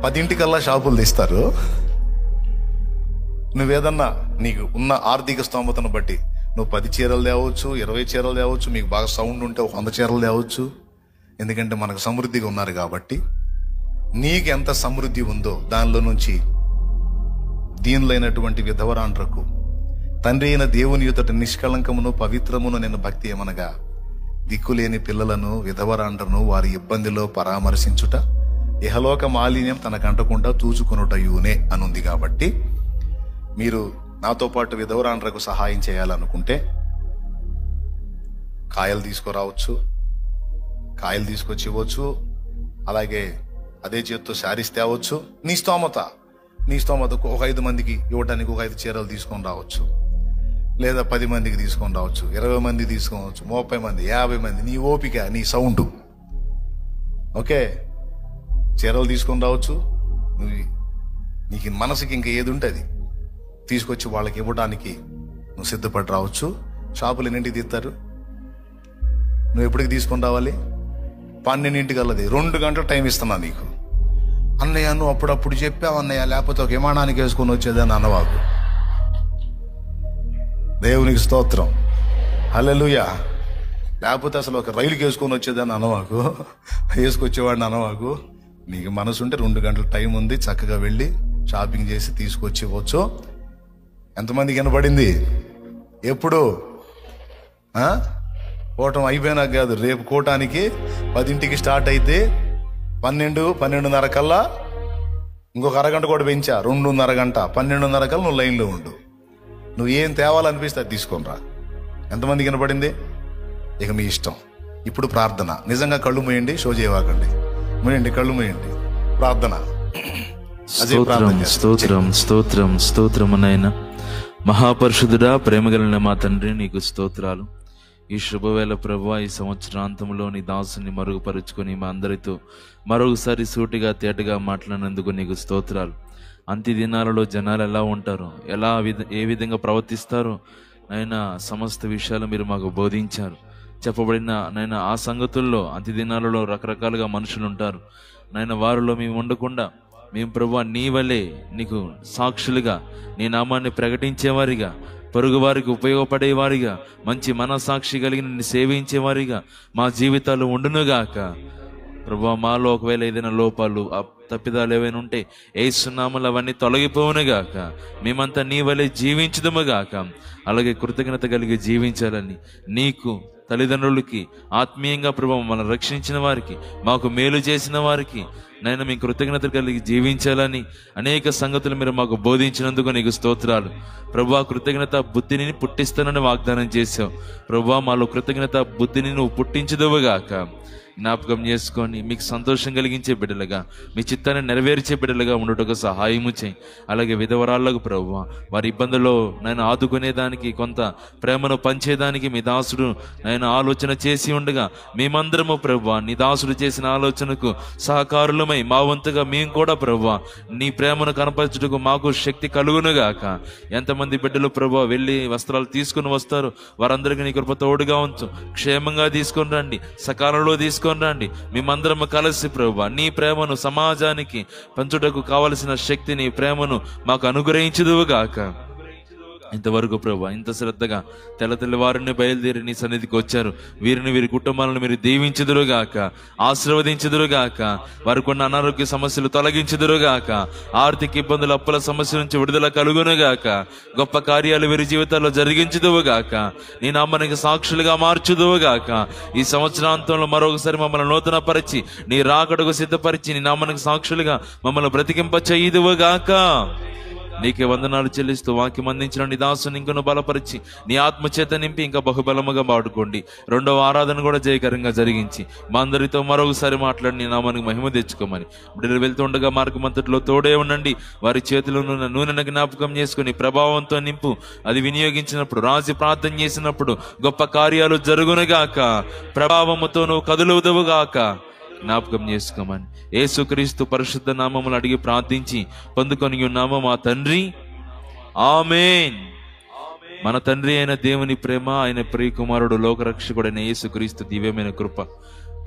10 షాపులు తీస్తారు. నువ్వేదన్నా నీకు ఉన్న ఆర్థిక స్తోమతను బట్టి నువ్వు 10 చీరలు తేవచ్చు, 20 చీరలు తేవచ్చు, మీకు బాగా సౌండ్ ఉంటే 100 చీరలు తేవచ్చు. ఎందుకంటే మనకు సమృద్ధిగా ఉన్నారు కాబట్టి. నీకు ఎంత సమృద్ధి ఉందో దానిలో నుంచి దీనులైనటువంటి విధవరాండ్రకు తండ్రి అయిన దేవుని ఎదుట నిష్కళంకమును పవిత్రమును నేను భక్తి ఏమనగా దిక్కులేని పిల్లలను విధవరాండ్రను వారి ఇబ్బందిలో పరామర్శించుట ఇహలోక మాలిన్యం తనకంటకుండా చూచుకొనుటయునే అనుంది. కాబట్టి మీరు నాతో పాటు విధవరాండ్రకు సహాయం చేయాలనుకుంటే కాయలు తీసుకొచ్చి ఇవ్వచ్చు. అలాగే అదే చేత్తో శారీస్ తేవచ్చు. నీ స్తోమతకు ఒక 5 మందికి ఇవ్వడానికి ఒక 5 చీరలు తీసుకొని రావచ్చు, లేదా 10 మందికి తీసుకొని రావచ్చు, 20 మంది తీసుకోవచ్చు, 30 మంది, 50 మంది, నీ ఓపిక, నీ సౌండ్. ఓకే, చీరలు తీసుకొని రావచ్చు. నీకు మనసుకి ఇంకా ఏది ఉంటుంది తీసుకొచ్చి వాళ్ళకి ఇవ్వడానికి నువ్వు సిద్ధపడి రావచ్చు. షాపులు ఎన్నింటికి తీస్తారు? నువ్వు ఎప్పటికి తీసుకొని రావాలి? 12:00 2 గంటల టైం ఇస్తున్నా నీకు. అన్నయ్య నువ్వు అప్పుడప్పుడు చెప్పావు అన్నయ్య, లేకపోతే ఒక విమానానికి వేసుకొని వచ్చేదని అనవాకు. దేవునికి స్తోత్రం, హల్లెలూయా. లేకపోతే అసలు ఒక రైలుకి వేసుకొని వచ్చేదని అనవాకు, వేసుకొచ్చేవాడిని అనవాకు. నీకు మనసు ఉంటే 2 గంటల టైం ఉంది, చక్కగా వెళ్ళి షాపింగ్ చేసి తీసుకొచ్చి ఇవ్వచ్చు. ఎంతమందికి వినపడింది? ఎప్పుడు కూటం అయిపోయినా కాదు, రేపు కూటానికి 10ంటికి స్టార్ట్ అయితే 12:30 కల్లా ఇంకొక అరగంట కూడా పెంచా, 2:30 గంట, 12:30 కల్లా నువ్వు లైన్లో ఉండు. నువ్వు ఏం తేవాలనిపిస్తే అది తీసుకొని రా. ఎంతమంది కనపడింది? ఇక మీ ఇష్టం. ఇప్పుడు ప్రార్థన. నిజంగా కళ్ళు మూయండి, షో చేయవాకండి. మూయండి, కళ్ళు మూయండి, ప్రార్థన. స్తోత్రం స్తోత్రం స్తోత్రం స్తోత్రము నాయన. మహాపరిశుద్ధుడా, ప్రేమగలిగిన మా తండ్రి, నీకు స్తోత్రాలు. ఈ శుభవేళ ప్రభువా, ఈ సంవత్సరాంతంలో నీ దాసుని మరుగుపరుచుకొని మా అందరితో మరొకసారి సూటిగా తేటగా మాట్లాడినందుకు నీకు స్తోత్రాలు. అంత్య దినాలలో జనాలు ఎలా ఉంటారో, ఏ విధంగా ప్రవర్తిస్తారో నాయన, సమస్త విషయాలు మీరు మాకు బోధించారు. చెప్పబడిన నాయన ఆ సంగతుల్లో అంత్య దినాలలో రకరకాలుగా మనుషులు ఉంటారు నాయన. వారిలో మేము ఉండకుండా మేము ప్రభువా నీ వలే నీకు సాక్షులుగా, నీ నామాన్ని ప్రకటించేవారిగా, పొరుగు వారికి ఉపయోగపడేవారిగా, మంచి మనసాక్షి కలిగి నిన్ను సేవించేవారిగా మా జీవితాలు ఉండునుగాక. ప్రభువా, మాలో ఒకవేళ ఏదైనా లోపాలు తప్పిదాలు ఏవైనా ఉంటే యేసునామములో అవన్నీ తొలగిపోవునుగాక. మేమంతా నీ వలె జీవించుదుముగాక. అలాగే కృతజ్ఞత కలిగి జీవించాలని, నీకు తల్లిదండ్రులకి ఆత్మీయంగా ప్రభువా మమ్మల్ని రక్షించిన వారికి, మాకు మేలు చేసిన వారికి నైనా మేము కృతజ్ఞత కలిగి జీవించాలని అనేక సంగతులు మీరు మాకు బోధించినందుకు నీకు స్తోత్రాలు. ప్రభువా, కృతజ్ఞత బుద్ధిని పుట్టిస్తానని వాగ్దానం చేశావు. ప్రభువా, మాలో కృతజ్ఞత బుద్ధిని నువ్వు పుట్టించుదువుగాక. జ్ఞాపకం చేసుకొని మీకు సంతోషం కలిగించే బిడ్డలుగా, మీ చిత్తాన్ని నెరవేర్చే బిడ్డలుగా ఉండుటకు సహాయము చేయి. అలాగే విధవరాళ్లకు ప్రభువా, వారి ఇబ్బందుల్లో నేను ఆదుకునేదానికి, కొంత ప్రేమను పంచేదానికి మీ దాసుడు నేను ఆలోచన చేసి ఉండగా, మేమందరము ప్రభువా నీ దాసుడు చేసిన ఆలోచనకు సహకారులమై మా వంతుగా మేము కూడా ప్రభువా నీ ప్రేమను కనపరచుటకు మాకు శక్తి కలుగునుగాక. ఎంతమంది బిడ్డలు ప్రభువా వెళ్ళి వస్త్రాలు తీసుకుని వస్తారు, వారందరికీ నీ కృప తోడుగా ఉంచు. క్షేమంగా తీసుకొని రండి, సకాలంలో తీసుకొని రండి. మేమందరము కలిసి ప్రభువా నీ ప్రేమను సమాజానికి పంచుటకు కావలసిన శక్తిని, ప్రేమను మాకు అనుగ్రహించుదువుగాక. ఇంతవరకు ప్రభువా ఇంత శ్రద్ధగా తెల్ల వారిని బయలుదేరి నీ సన్నిధికి వచ్చారు. వీరి కుటుంబాలను మీరు దీవించుదురుగాక, ఆశీర్వదించుదురుగాక. వారికి ఉన్న అనారోగ్య సమస్యలు తొలగించుదురుగాక. ఆర్థిక ఇబ్బందులు, అప్పుల సమస్య నుంచి విడుదల కలుగునుగాక. గొప్ప కార్యాలు వీరి జీవితాల్లో జరిగించుదువుగాక. నీ నామానికి సాక్షులుగా మార్చుదువుగాక. ఈ సంవత్సరాంతంలో మరొకసారి మమ్మల్ని నూతన పరిచి, నీ రాకడకు సిద్ధపరిచి, నీ నామానికి సాక్షులుగా మమ్మల్ని బ్రతికింప చేయుదువుగాక. నీకే వందనాలు చెల్లిస్తూ వాక్యం అందించిన నీ దాసుని ఇంకను బలపరిచి, నీ ఆత్మచేత నింపి ఇంకా బహుబలముగా వాడుకోండి. రెండవ ఆరాధన కూడా జయకరంగా జరిగించి మా అందరితో మరొకసారి మాట్లాడి నీ నామానికి మహిమ తెచ్చుకోమని, బిడ్డలు వెళ్తుండగా మార్గమంతటిలో తోడే ఉండండి. వారి చేతిలో ఉన్న నూనెను జ్ఞాపకం చేసుకుని ప్రభావంతో నింపు. అది వినియోగించినప్పుడు, రాజు ప్రార్థన చేసినప్పుడు గొప్ప కార్యాలు జరుగునుగాక. ప్రభావముతో నువ్వు కదులువుదువుగాక. జ్ఞాపకం చేసుకోమని యేసుక్రీస్తు పరిశుద్ధ నామములు అడిగి ప్రార్థించి పొందుకొని ఉన్నాము మా తండ్రి, ఆమేన్. మన తండ్రి అయిన దేవుని ప్రేమ, ఆయన ప్రియకుమారుడు లోకరక్షకుడైన యేసుక్రీస్తు దివ్యమైన కృప,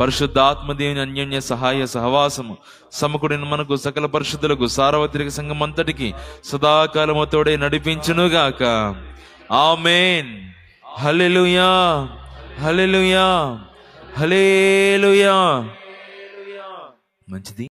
పరిశుద్ధ ఆత్మదేవుని అన్యోన్య సహాయ సహవాసము సమకుడిన మనకు సకల పరిశుద్ధులకు సార్వత్రిక సంఘం అంతటికి సదాకాలము తోడే నడిపించునుగాక. ఆమేన్. హల్లెలూయా, హల్లెలూయా, హల్లెలూయా. మంచిది.